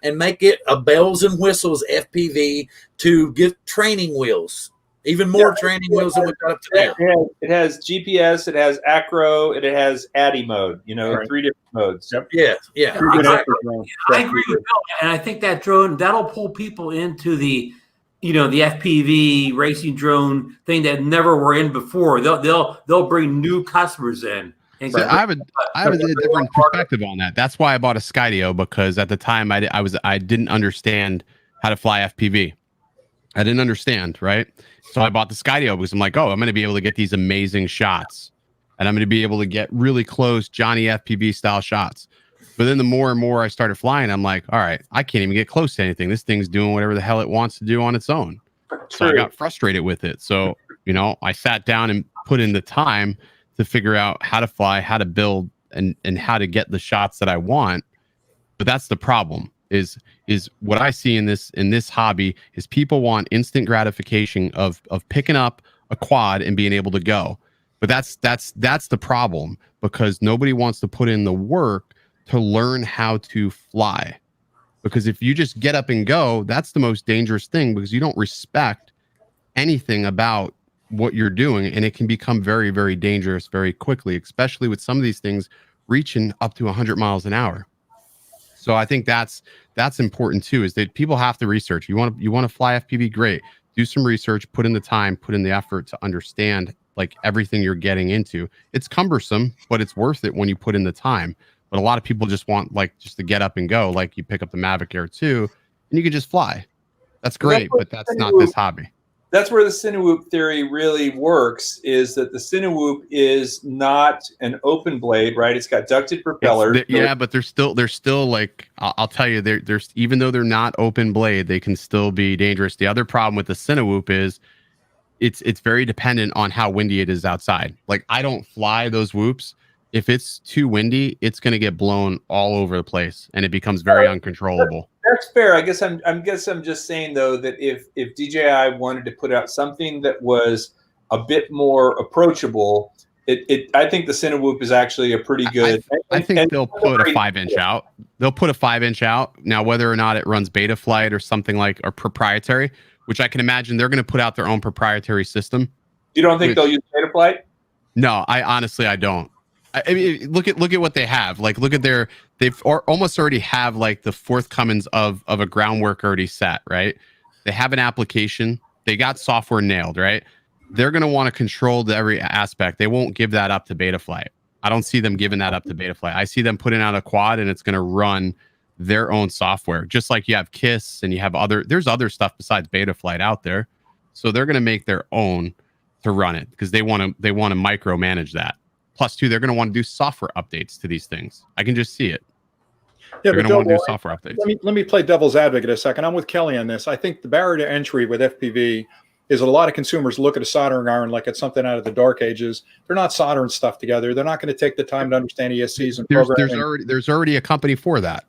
and make it a bells and whistles FPV to give training wheels. Even more training wheels than we've got up to now.
It has GPS, it has acro, it has ADI mode, 3 different modes.
Yep. Yeah.
I agree with Bill, and I think that drone, that'll pull people into the the FPV racing drone thing that never were in before. They'll bring new customers in. And
I have a different perspective on that. That's why I bought a Skydio, because at the time I didn't understand how to fly FPV. I didn't understand, right? So I bought the Skydio because I'm like, I'm going to be able to get these amazing shots, and I'm going to be able to get really close Johnny FPV style shots. But then the more and more I started flying, I'm like, all right, I can't even get close to anything. This thing's doing whatever the hell it wants to do on its own. So I got frustrated with it. So, I sat down and put in the time to figure out how to fly, how to build, and how to get the shots that I want. But that's the problem. Is what I see in this hobby is people want instant gratification of picking up a quad and being able to go. But that's the problem, because nobody wants to put in the work to learn how to fly. Because if you just get up and go, that's the most dangerous thing, because you don't respect anything about what you're doing, and it can become very, very dangerous very quickly, especially with some of these things reaching up to 100 miles an hour. So I think that's important too, is that people have to research. You want to fly FPV, great. Do some research, put in the time, put in the effort to understand like everything you're getting into. It's cumbersome, but it's worth it when you put in the time. But a lot of people just want just to get up and go. Like you pick up the Mavic Air 2 and you can just fly. That's great, but that's not this hobby.
That's where the Cinewoop theory really works, is that the Cinewoop is not an open blade, right? It's got ducted propellers.
But they're still like, I'll tell you, there's even though they're not open blade, they can still be dangerous. The other problem with the Cinewoop is it's very dependent on how windy it is outside. Like I don't fly those whoops. If it's too windy, it's going to get blown all over the place, and it becomes very uncontrollable.
That's fair. I guess I'm just saying though that if DJI wanted to put out something that was a bit more approachable, I think the Cinewoop is actually a pretty good.
I think they'll put a 5-inch out. They'll put a 5-inch out. Now, whether or not it runs Betaflight or something like or proprietary, which I can imagine they're going to put out their own proprietary system.
You don't think they'll use Betaflight?
No, I don't. I mean, look at what they have. Like, look at they've almost already have like the forthcomings of a groundwork already set, right? They have an application. They got software nailed, right? They're going to want to control every aspect. They won't give that up to Betaflight. I don't see them giving that up to Betaflight. I see them putting out a quad and it's going to run their own software, just like you have KISS and you have there's other stuff besides Betaflight out there. So they're going to make their own to run it because they want to micromanage that. Plus, too, they're going to want to do software updates to these things. I can just see it.
Yeah,
they're going to want to do software updates.
Let me play devil's advocate a second. I'm with Kelly on this. I think the barrier to entry with FPV is that a lot of consumers look at a soldering iron like it's something out of the dark ages. They're not soldering stuff together. They're not going to take the time to understand ESCs and programming.
There's already a company for that.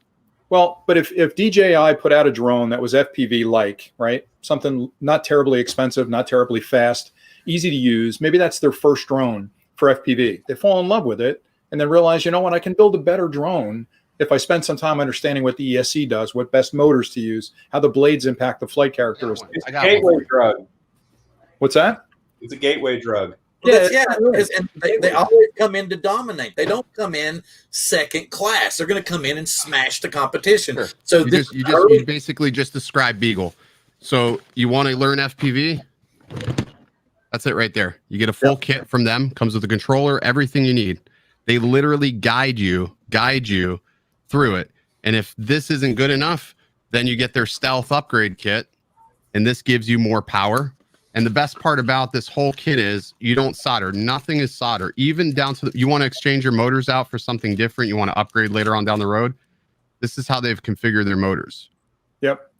Well, but if DJI put out a drone that was FPV-like, right? Something not terribly expensive, not terribly fast, easy to use, maybe that's their first drone for FPV. They fall in love with it and then realize, you know what, I can build a better drone if I spend some time understanding what the ESC does, what best motors to use, how the blades impact the flight characteristics.
It's a gateway drug.
What's that?
It's a gateway drug.
Yeah, and they always come in to dominate. They don't come in second class. They're going to come in and smash the competition.
Sure.
So
you basically just described Beagle. So you want to learn FPV? That's it right there. You get a full kit from them. Comes with a controller, everything you need. They literally guide you through it. And if this isn't good enough, then you get their stealth upgrade kit, and this gives you more power. And the best part about this whole kit is you don't solder. Nothing is solder. Even down to you want to exchange your motors out for something different. You want to upgrade later on down the road. This is how they've configured their motors.
Yep.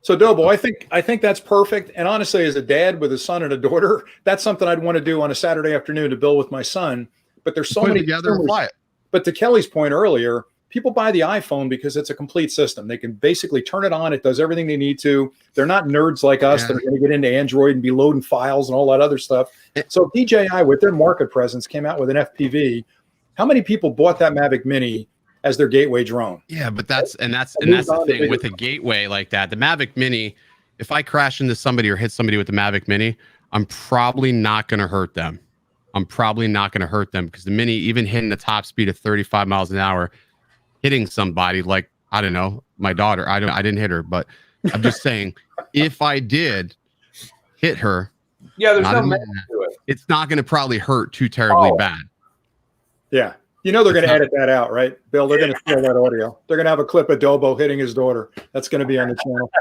So Dobo, I think that's perfect. And honestly, as a dad with a son and a daughter, that's something I'd want to do on a Saturday afternoon to build with my son. But there's so many
together and fly it.
But to Kelly's point earlier, people buy the iPhone because it's a complete system. They can basically turn it on. It does everything they need to. They're not nerds like us that are going to get into Android and be loading files and all that other stuff. So DJI, with their market presence, came out with an FPV. How many people bought that Mavic Mini as their gateway drone?
Yeah, but that's the thing with a gateway like that. The Mavic Mini, if I crash into somebody or hit somebody with the Mavic Mini, I'm probably not going to hurt them. Because the Mini, even hitting the top speed of 35 miles an hour, hitting somebody like, I don't know, my daughter, I didn't hit her, but I'm just saying, if I did hit her,
there's no method to it.
It's not going to probably hurt too terribly bad.
Yeah. You know they're going to edit that out, right, Bill? They're going to steal that audio. They're going to have a clip of Dobo hitting his daughter. That's going to be on the channel.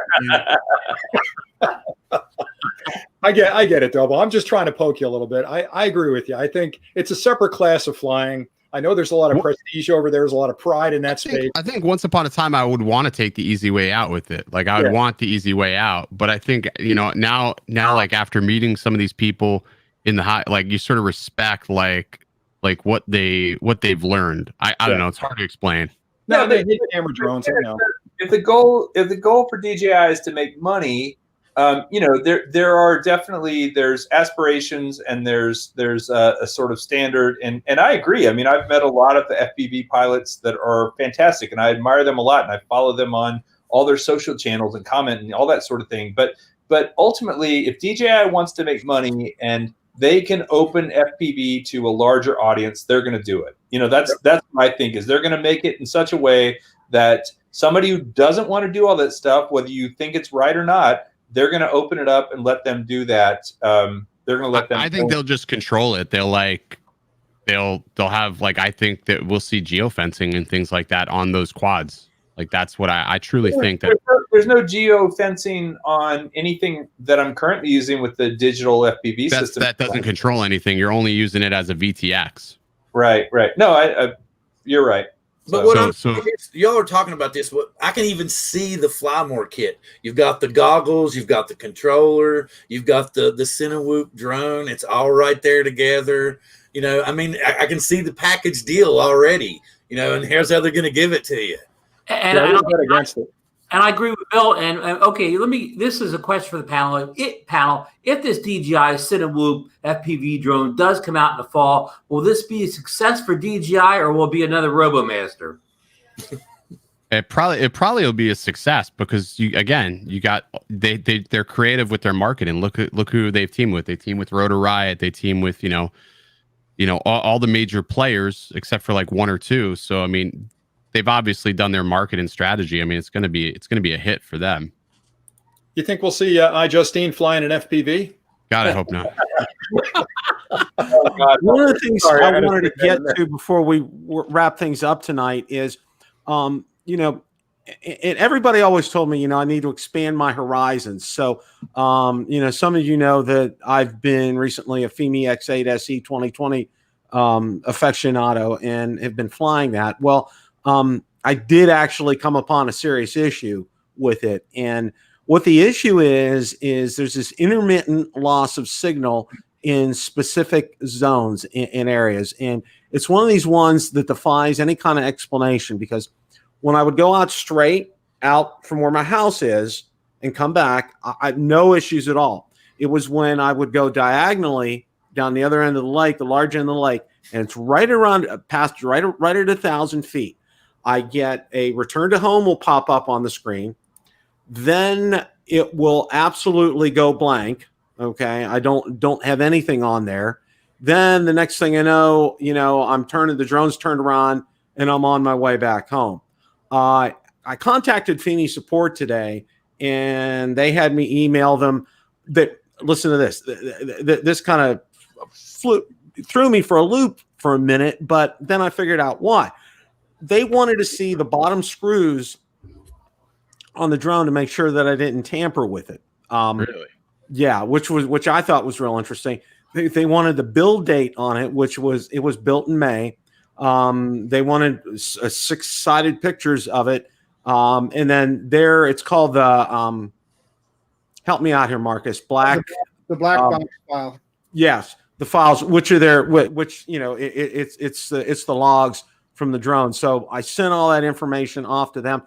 I get it, Dobo. I'm just trying to poke you a little bit. I agree with you. I think it's a separate class of flying. I know there's a lot of prestige over there. There's a lot of pride in that space.
I think once upon a time, I would want to take the easy way out with it. Like I would want the easy way out. But I think, now like after meeting some of these people in the high, like you sort of respect like what they've learned. I don't know. It's hard to explain.
No, they hit camera drones. I know.
If the goal for DJI is to make money, there are definitely there's aspirations and there's a sort of standard, and I agree. I mean, I've met a lot of the FPV pilots that are fantastic, and I admire them a lot, and I follow them on all their social channels and comment and all that sort of thing. But ultimately, if DJI wants to make money and they can open FPV to a larger audience, they're going to do it. That's what I think is they're going to make it in such a way that somebody who doesn't want to do all that stuff, whether you think it's right or not, they're going to open it up and let them do that. They're going to let them.
I think they'll just control it. They'll have I think that we'll see geofencing and things like that on those quads. Like that's what I truly think that
there's no geofencing on anything that I'm currently using with the digital FPV system.
That doesn't control anything. You're only using it as a VTX.
Right. No, you're right.
But y'all are talking about this. I can even see the Flymore kit. You've got the goggles, you've got the controller, you've got the Cinewhoop drone. It's all right there together. I mean, I can see the package deal already. And here's how they're going to give it to you.
And I agree with Bill. And okay, this is a question for the panel. If this DJI Cinewhoop FPV drone does come out in the fall, will this be a success for DJI or will it be another RoboMaster?
It probably will be a success because they're creative with their marketing. Look who they've teamed with. They team with Rotor Riot. They team with all the major players except for like one or two. So I mean, they've obviously done their marketing strategy. I mean, it's going to be a hit for them.
You think we'll see iJustine flying an FPV?
God, I hope not.
One of the things I wanted to get to before we wrap things up tonight is, and everybody always told me, I need to expand my horizons. So, some of you know that I've been recently a Fimi X8 SE 2020 aficionado and have been flying that. Well, I did actually come upon a serious issue with it. And what the issue is there's this intermittent loss of signal in specific zones in areas. And it's one of these ones that defies any kind of explanation, because when I would go out straight out from where my house is and come back, I had no issues at all. It was when I would go diagonally down the other end of the lake, the large end of the lake, and it's right around past right at 1,000 feet. I get a return to home will pop up on the screen. Then it will absolutely go blank. Okay. I don't have anything on there. Then the next thing I know, the drone's turned around and I'm on my way back home. I contacted Fimi support today and they had me email them that, listen to this, this kind of threw me for a loop for a minute, but then I figured out why. They wanted to see the bottom screws on the drone to make sure that I didn't tamper with it.
Really?
Yeah, which I thought was real interesting. They wanted the build date on it, which was built in May. They wanted 6-sided pictures of it, and then it's called the help me out here, Marcus.
The black box file.
Yes, the files, which are there, which it's the logs from the drone. So I sent all that information off to them.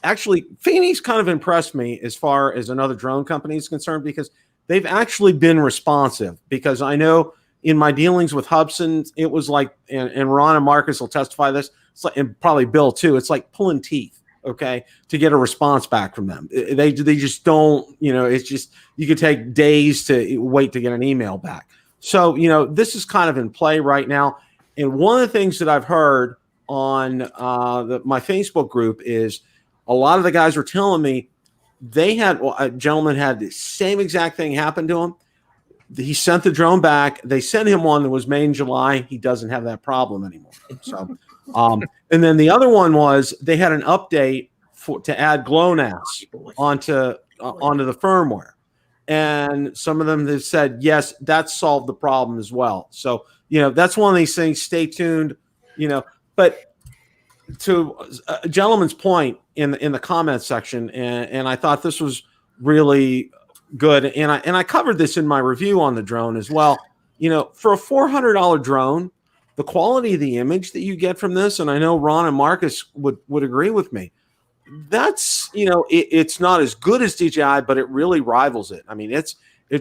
Actually, Fimi's kind of impressed me as far as another drone company is concerned, because they've actually been responsive. Because I know in my dealings with Hubson, it was like, and Ron and Marcus will testify this, it's like, and probably Bill too, it's like pulling teeth, okay, to get a response back from them. They just don't, it's just, you could take days to wait to get an email back. So, this is kind of in play right now. And one of the things that I've heard on my Facebook group is a lot of the guys were telling me a gentleman had the same exact thing happen to him. He sent the drone back. They sent him one that was made in July. He doesn't have that problem anymore. So, and then the other one was they had an update to add GLONASS onto the firmware. And some of them have said, yes, that solved the problem as well. So, that's one of these things. Stay tuned, but to a gentleman's point in the comments section, and I thought this was really good, and I covered this in my review on the drone as well. For a $400 drone, the quality of the image that you get from this, and I know Ron and Marcus would agree with me, that's it's not as good as DJI, but it really rivals it. I mean, it's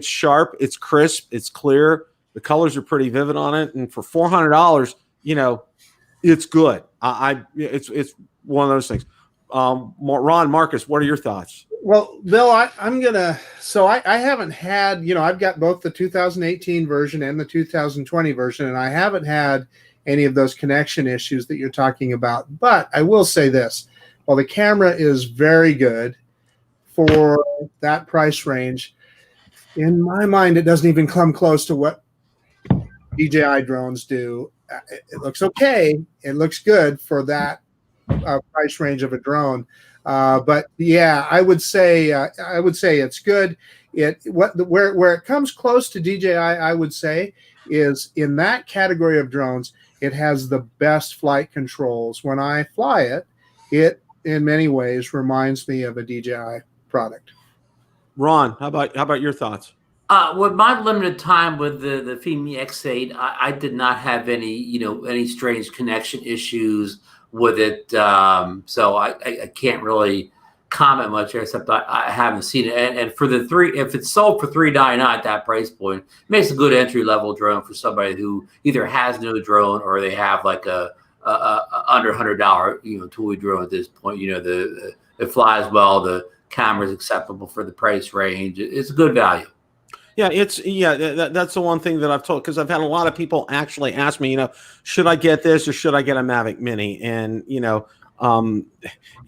sharp, it's crisp, it's clear, the colors are pretty vivid on it, and for $400, it's good. It's one of those things. Ron, Marcus, what are your thoughts?
Well, Bill, I haven't had, I've got both the 2018 version and the 2020 version, and I haven't had any of those connection issues that you're talking about. But I will say this, while the camera is very good for that price range, in my mind, it doesn't even come close to what DJI drones do. It looks okay. It looks good for that price range of a drone. But yeah, I would say it's good. Where it comes close to DJI, I would say, is in that category of drones. It has the best flight controls. When I fly it, it in many ways reminds me of a DJI product.
Ron, how about your thoughts?
With my limited time with the Fimi X8, I did not have any strange connection issues with it. So I can't really comment much, except I haven't seen it. And for the if it's sold for $399 at that price point, it makes a good entry level drone for somebody who either has no drone or they have like a under $100 toy drone at this point. It flies well, the camera is acceptable for the price range. It's a good value.
Yeah, that's the one thing that I've told, because I've had a lot of people actually ask me, should I get this or should I get a Mavic Mini? And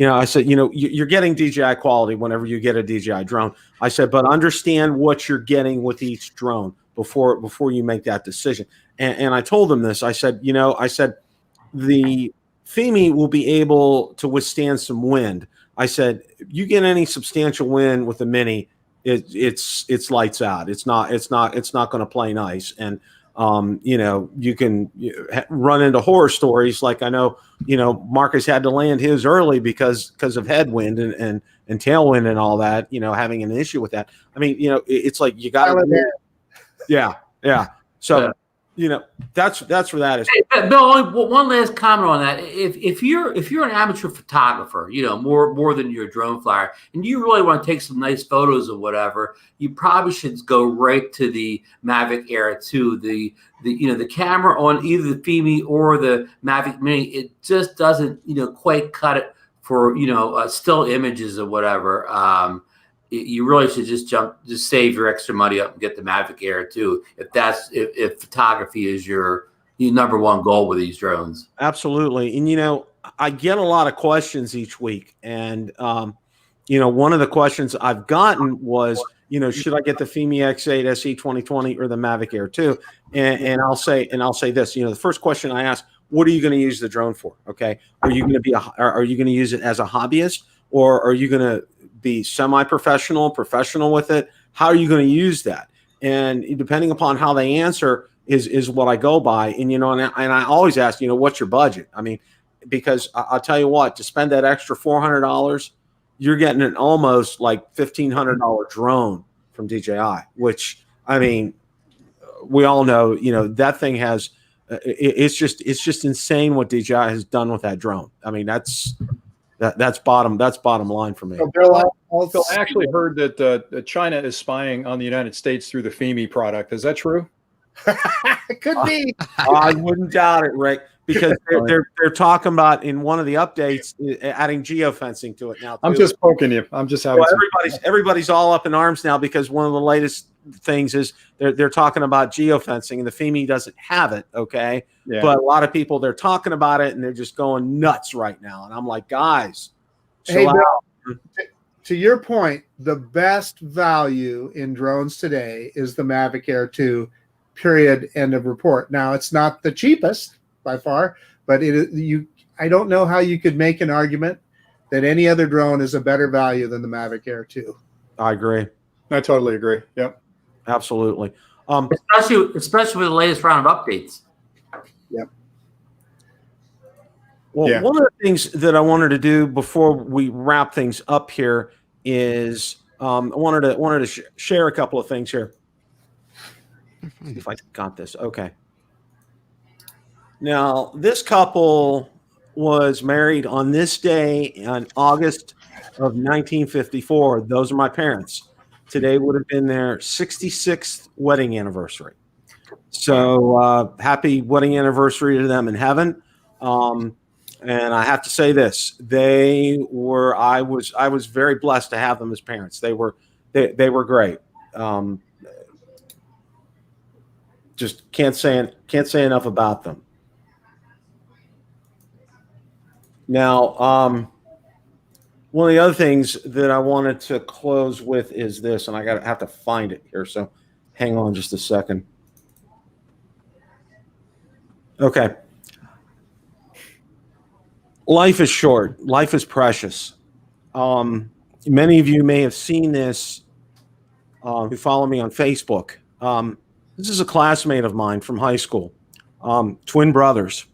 I said, you're getting DJI quality whenever you get a DJI drone. I said, but understand what you're getting with each drone before you make that decision. And I told them this. I said, the Fimi will be able to withstand some wind. I said, you get any substantial win with the Mini, it's lights out. It's not going to play nice. And you can run into horror stories. Like I know, Marcus had to land his early because of headwind and tailwind and all that, having an issue with that. I mean, it's like you got to, yeah. So, that's where that is.
Hey, Bill, one last comment on that. If you're an amateur photographer, more than you're a drone flyer, and you really want to take some nice photos or whatever, you probably should go right to the Mavic Air 2. The camera on either the Fimi or the Mavic Mini, it just doesn't quite cut it for still images or whatever. You really should just save your extra money up and get the Mavic Air 2 if photography is your number one goal with these drones.
Absolutely. And I get a lot of questions each week, and one of the questions I've gotten was, should I get the Fimi X8 SE 2020 or the Mavic Air 2? And I'll say this, the first question I ask, what are you going to use the drone for? Okay. Are you going to use it as a hobbyist, or are you going to be semi-professional, professional with it? How are you going to use that? And depending upon how they answer is what I go by. And, and I always ask, what's your budget? I mean, because I'll tell you what, to spend that extra $400, you're getting an almost like $1,500 drone from DJI, which, I mean, we all know, that thing has, it's just insane what DJI has done with that drone. I mean, that's bottom line for me.
So Bill, I actually heard that China is spying on the United States through the Fimi product. Is that true?
It could be.
I wouldn't doubt it, Rick, because they're talking about in one of the updates adding geofencing to it now, too.
I'm just poking you. I'm just having
everybody's all up in arms now because one of the latest things is they're talking about geofencing, and the Fimi doesn't have it. Okay. Yeah. But a lot of people, they're talking about it and they're just going nuts right now. And I'm like, guys,
Bill, to your point, the best value in drones today is the Mavic Air 2, period, end of report. Now, it's not the cheapest by far, but I don't know how you could make an argument that any other drone is a better value than the Mavic Air 2.
I agree.
I totally agree. Yep.
Absolutely.
Especially with the latest round of updates.
Yep.
Well,
yeah.
One of the things that I wanted to do before we wrap things up here is I wanted to share a couple of things here. See if I got this. Okay. Now, this couple was married on this day in August of 1954. Those are my parents. Today would have been their 66th wedding anniversary. So happy wedding anniversary to them in heaven. And I have to say this: I was very blessed to have them as parents. They were great. Just can't say enough about them. Now, one of the other things that I wanted to close with is this, and I have to find it here. So hang on just a second. Okay. Life is short. Life is precious. Many of you may have seen this who follow me on Facebook. This is a classmate of mine from high school, twin brothers.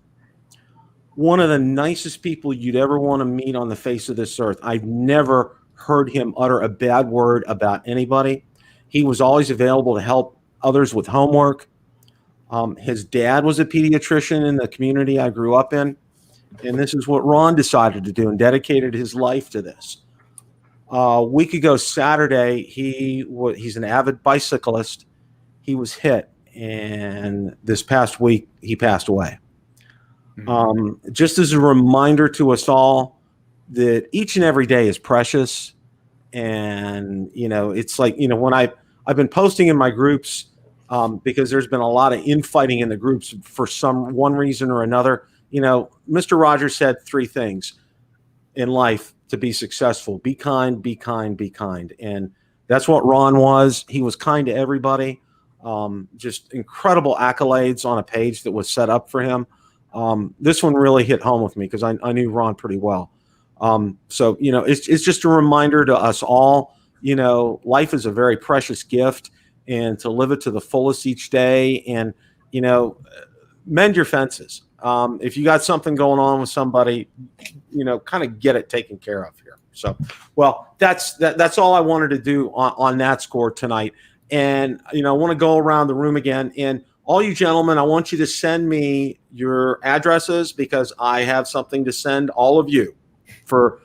One of the nicest people you'd ever want to meet on the face of this earth. I've never heard him utter a bad word about anybody. He was always available to help others with homework. His dad was a pediatrician in the community I grew up in. And this is what Ron decided to do and dedicated his life to this. A week ago Saturday, he's an avid bicyclist. He was hit, and this past week he passed away. Just as a reminder to us all that each and every day is precious. And, it's like, when I've been posting in my groups because there's been a lot of infighting in the groups for one reason or another. Mr. Rogers said 3 things in life to be successful: be kind, be kind, be kind. And that's what Ron was. He was kind to everybody. Just incredible accolades on a page that was set up for him. This one really hit home with me because I knew Ron pretty well. So, you know, it's just a reminder to us all, you know, life is a very precious gift, and to live it to the fullest each day, and, you know, mend your fences. If you got something going on with somebody, you know, kind of get it taken care of here. So, well, that's all I wanted to do on that score tonight. And, you know, I want to go around the room again, and all you gentlemen, I want you to send me your addresses, because I have something to send all of you for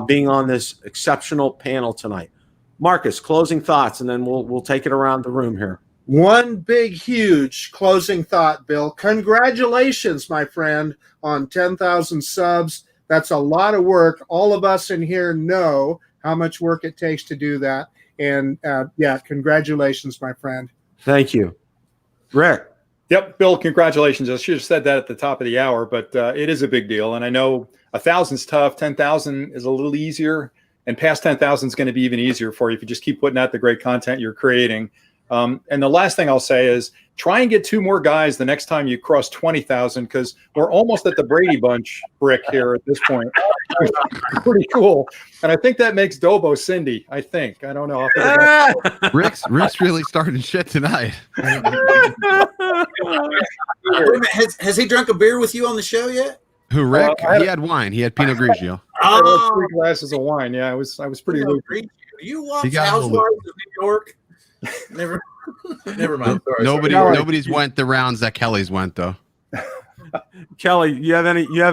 being on this exceptional panel tonight. Marcus, closing thoughts, and then we'll take it around the room here.
One big, huge closing thought, Bill. Congratulations, my friend, on 10,000 subs. That's a lot of work. All of us in here know how much work it takes to do that. And yeah, congratulations, my friend.
Thank you. Rick.
Yep, Bill, congratulations. I should have said that at the top of the hour, but it is a big deal. And I know 1,000's tough. 10,000 is a little easier. And past 10,000 is going to be even easier for you if you just keep putting out the great content you're creating. And the last thing I'll say is try and get 2 more guys the next time you cross 20,000, because we're almost at the Brady Bunch, Rick, here at this point. Pretty cool. And I think that makes Dobo Cindy, I think. I don't know.
Rick's really starting shit tonight.
Has he drunk a beer with you on the show yet?
Who, Rick? He had wine. He had Pinot Grigio.
I had 3 glasses of wine. Yeah, I was pretty loose.
You watch Housewives of New York? Never mind. Sorry,
nobody's went the rounds that Kelly's went, though.
Kelly, you have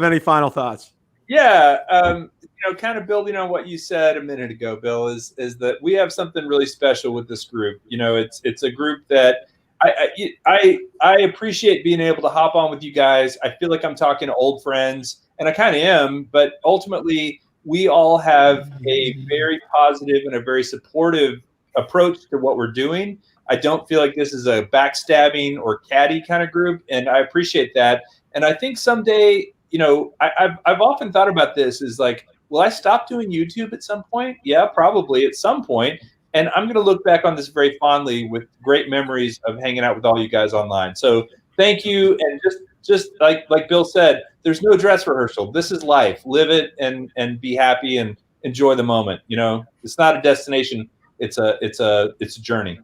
any final thoughts?
Yeah, you know, kind of building on what you said a minute ago, Bill, is that we have something really special with this group. You know, it's a group that I appreciate being able to hop on with you guys. I feel like I'm talking to old friends, and I kind of am, but ultimately we all have a very positive and a very supportive approach to what we're doing. I don't feel like this is a backstabbing or catty kind of group, and I appreciate that. And I think someday, you know, I've often thought about this, is like, will I stop doing YouTube at some point? Yeah, probably at some point. And I'm going to look back on this very fondly with great memories of hanging out with all you guys online. So thank you. And just like Bill said, there's no dress rehearsal. This is life. Live it and be happy and enjoy the moment. You know, it's not a destination. It's a journey.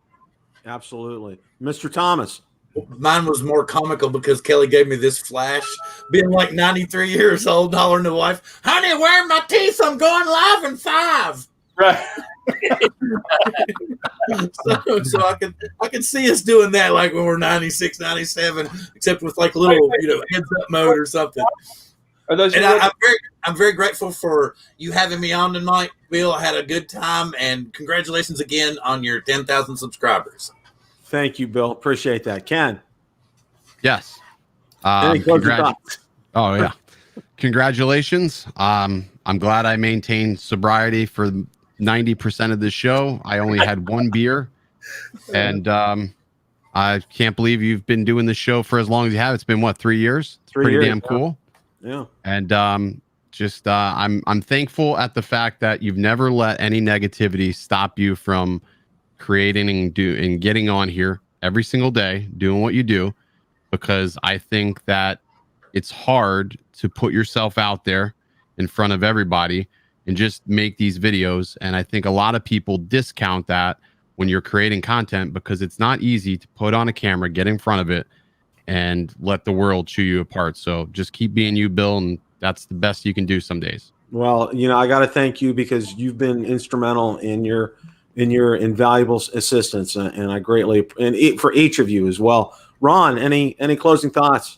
Absolutely. Mr. Thomas.
Mine was more comical because Kelly gave me this flash, being like 93 years old, hollering to the wife, "Honey, where are my teeth? I'm going live in 5." Right. so I can see us doing that, like when we're 96, 97, except with like a little, you know, heads up mode or something. Are those? And I'm very grateful for you having me on tonight, Bill. I had a good time, and congratulations again on your 10,000 subscribers.
Thank you, Bill. Appreciate that. Ken.
Yes.
Oh
yeah. Congratulations. I'm glad I maintained sobriety for 90% of the show. I only had 1 beer, and I can't believe you've been doing this show for as long as you have. It's been what, 3 years?
3 years,
damn cool.
Yeah.
And I'm thankful at the fact that you've never let any negativity stop you from creating and getting on here every single day, doing what you do, because I think that it's hard to put yourself out there in front of everybody and just make these videos. And I think a lot of people discount that when you're creating content, because it's not easy to put on a camera, get in front of it, and let the world chew you apart. So just keep being you, Bill, and that's the best you can do some days.
Well, you know, I got to thank you, because you've been instrumental in your invaluable assistance, and I greatly, and for each of you as well. Ron, any closing thoughts?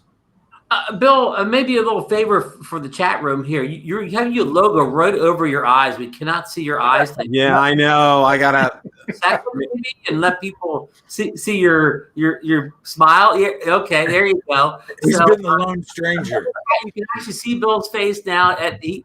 Bill, maybe a little favor for the chat room here. You have your logo right over your eyes. We cannot see your eyes.
Yeah, I know. I gotta
and let people see your smile. Yeah, okay, there you go.
He's been the lone stranger.
You can actually see Bill's face now. He's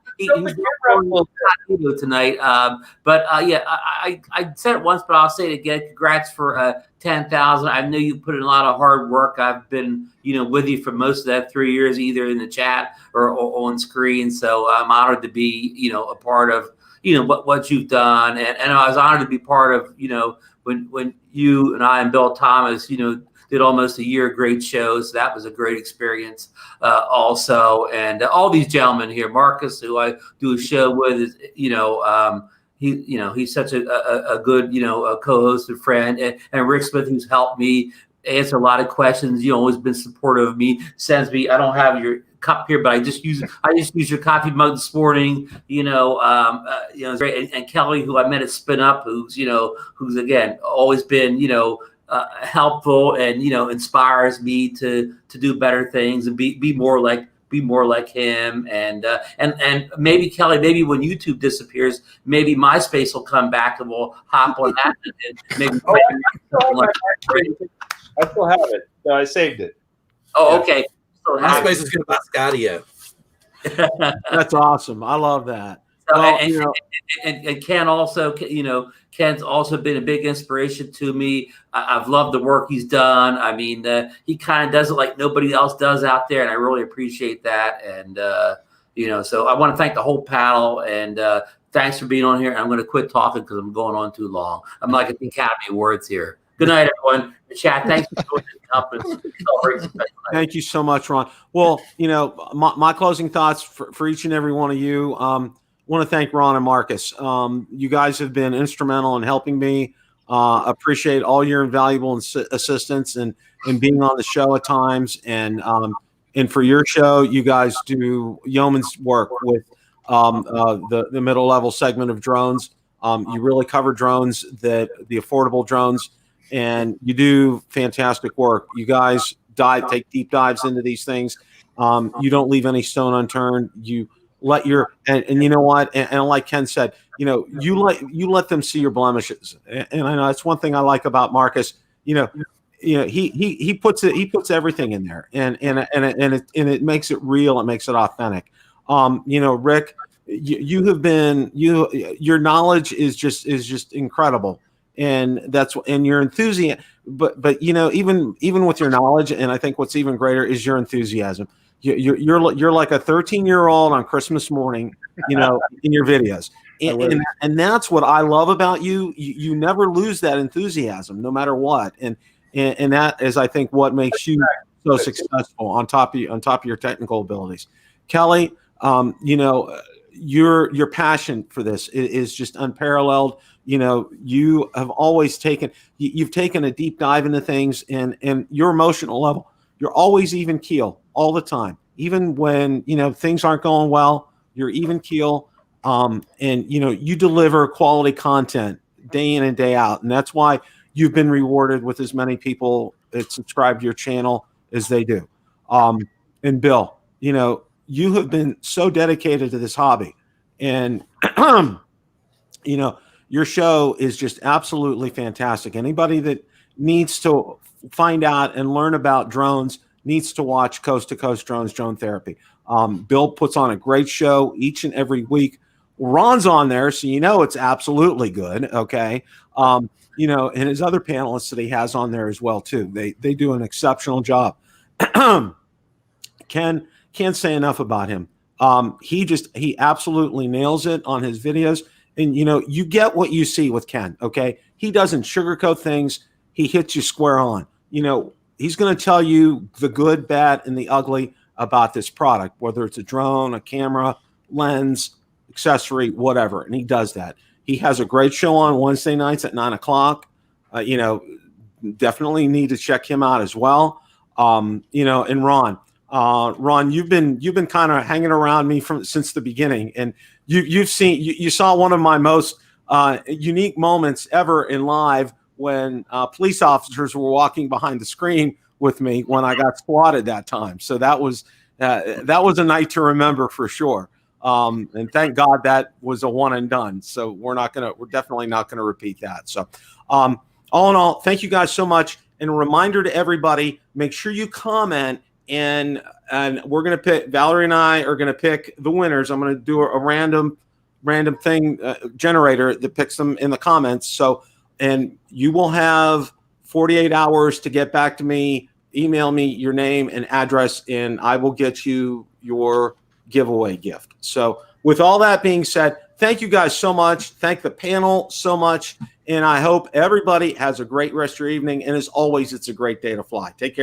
tonight. Yeah, I said it once, but I'll say it again. Congrats for 10,000. I know you put in a lot of hard work. I've been, with you for most of that 3 years, either in the chat or on screen. So I'm honored to be, a part of, what you've done. And I was honored to be part of, when you and I and Bill Thomas, did almost a year of great shows. That was a great experience also. And all these gentlemen here, Marcus, who I do a show with, is, he's such a good, a co-host and friend, and Rick Smith, who's helped me answer a lot of questions, always been supportive of me, sends me, I don't have your cup here, but I just use your coffee mug this morning, and Kelly, who I met at Spin Up, who's again, always been, helpful and, inspires me to do better things and be more like him. And maybe Kelly, maybe when YouTube disappears, maybe MySpace will come back and we'll hop on that. And maybe
I still have it. So I saved it.
Oh, okay. So
MySpace is going to buy Skydio.
That's awesome. I love that.
So,
well,
and Ken also, Ken's also been a big inspiration to me. I've loved the work he's done. I mean, he kind of does it like nobody else does out there, and I really appreciate that. And so I want to thank the whole panel, and thanks for being on here. I'm going to quit talking because I'm going on too long. I'm like at the Academy Awards here. Good night, everyone. The chat. Thanks for joining the conference.
Thank you so much, Ron. Well, my closing thoughts for each and every one of you. Want to thank Ron and Marcus. You guys have been instrumental in helping me. Appreciate all your invaluable assistance and being on the show at times. And for your show, you guys do yeoman's work with the middle level segment of drones. You really cover drones, the affordable drones, and you do fantastic work. You guys take deep dives into these things. You don't leave any stone unturned. You let and you know what? And like Ken said, you let them see your blemishes. And I know that's one thing I like about Marcus. He puts everything in there, and it makes it real. It makes it authentic. Rick, your knowledge is just incredible, and your enthusiasm. But even with your knowledge, and I think what's even greater is your enthusiasm. You're like a 13-year-old on Christmas morning, in your videos, and that's what I love about you. You never lose that enthusiasm, no matter what, and that is, I think, what makes you so successful on top of your technical abilities. Kelly, your passion for this is just unparalleled. You have always taken a deep dive into things, and your emotional level. You're always even keel all the time, even when things aren't going well. You're even keel, and you deliver quality content day in and day out, and that's why you've been rewarded with as many people that subscribe to your channel as they do. And Bill, you have been so dedicated to this hobby, and your show is just absolutely fantastic. Anybody that needs to find out and learn about drones needs to watch Coast to Coast Drones Drone Therapy. Bill puts on a great show each and every week. Ron's on there, so it's absolutely good. Okay. And his other panelists that he has on there as well too. They do an exceptional job. Ken, can't say enough about him. He absolutely nails it on his videos. And you get what you see with Ken. Okay. He doesn't sugarcoat things. He hits you square on. He's going to tell you the good, bad, and the ugly about this product, whether it's a drone, a camera, lens, accessory, whatever. And he does that. He has a great show on Wednesday nights at 9:00. Definitely need to check him out as well. And Ron, you've been kind of hanging around me since the beginning, and you saw one of my most unique moments ever in live when police officers were walking behind the screen with me when I got squatted that time. So that was a night to remember for sure. And thank God that was a one and done. So we're definitely not gonna repeat that. So all in all, thank you guys so much. And a reminder to everybody, make sure you comment, and we're gonna pick, Valerie and I are gonna pick the winners. I'm gonna do a random thing generator that picks them in the comments. So, and you will have 48 hours to get back to me. Email me your name and address, and I will get you your giveaway gift. So with all that being said, thank you guys so much. Thank the panel so much. And I hope everybody has a great rest of your evening. And as always, it's a great day to fly. Take care.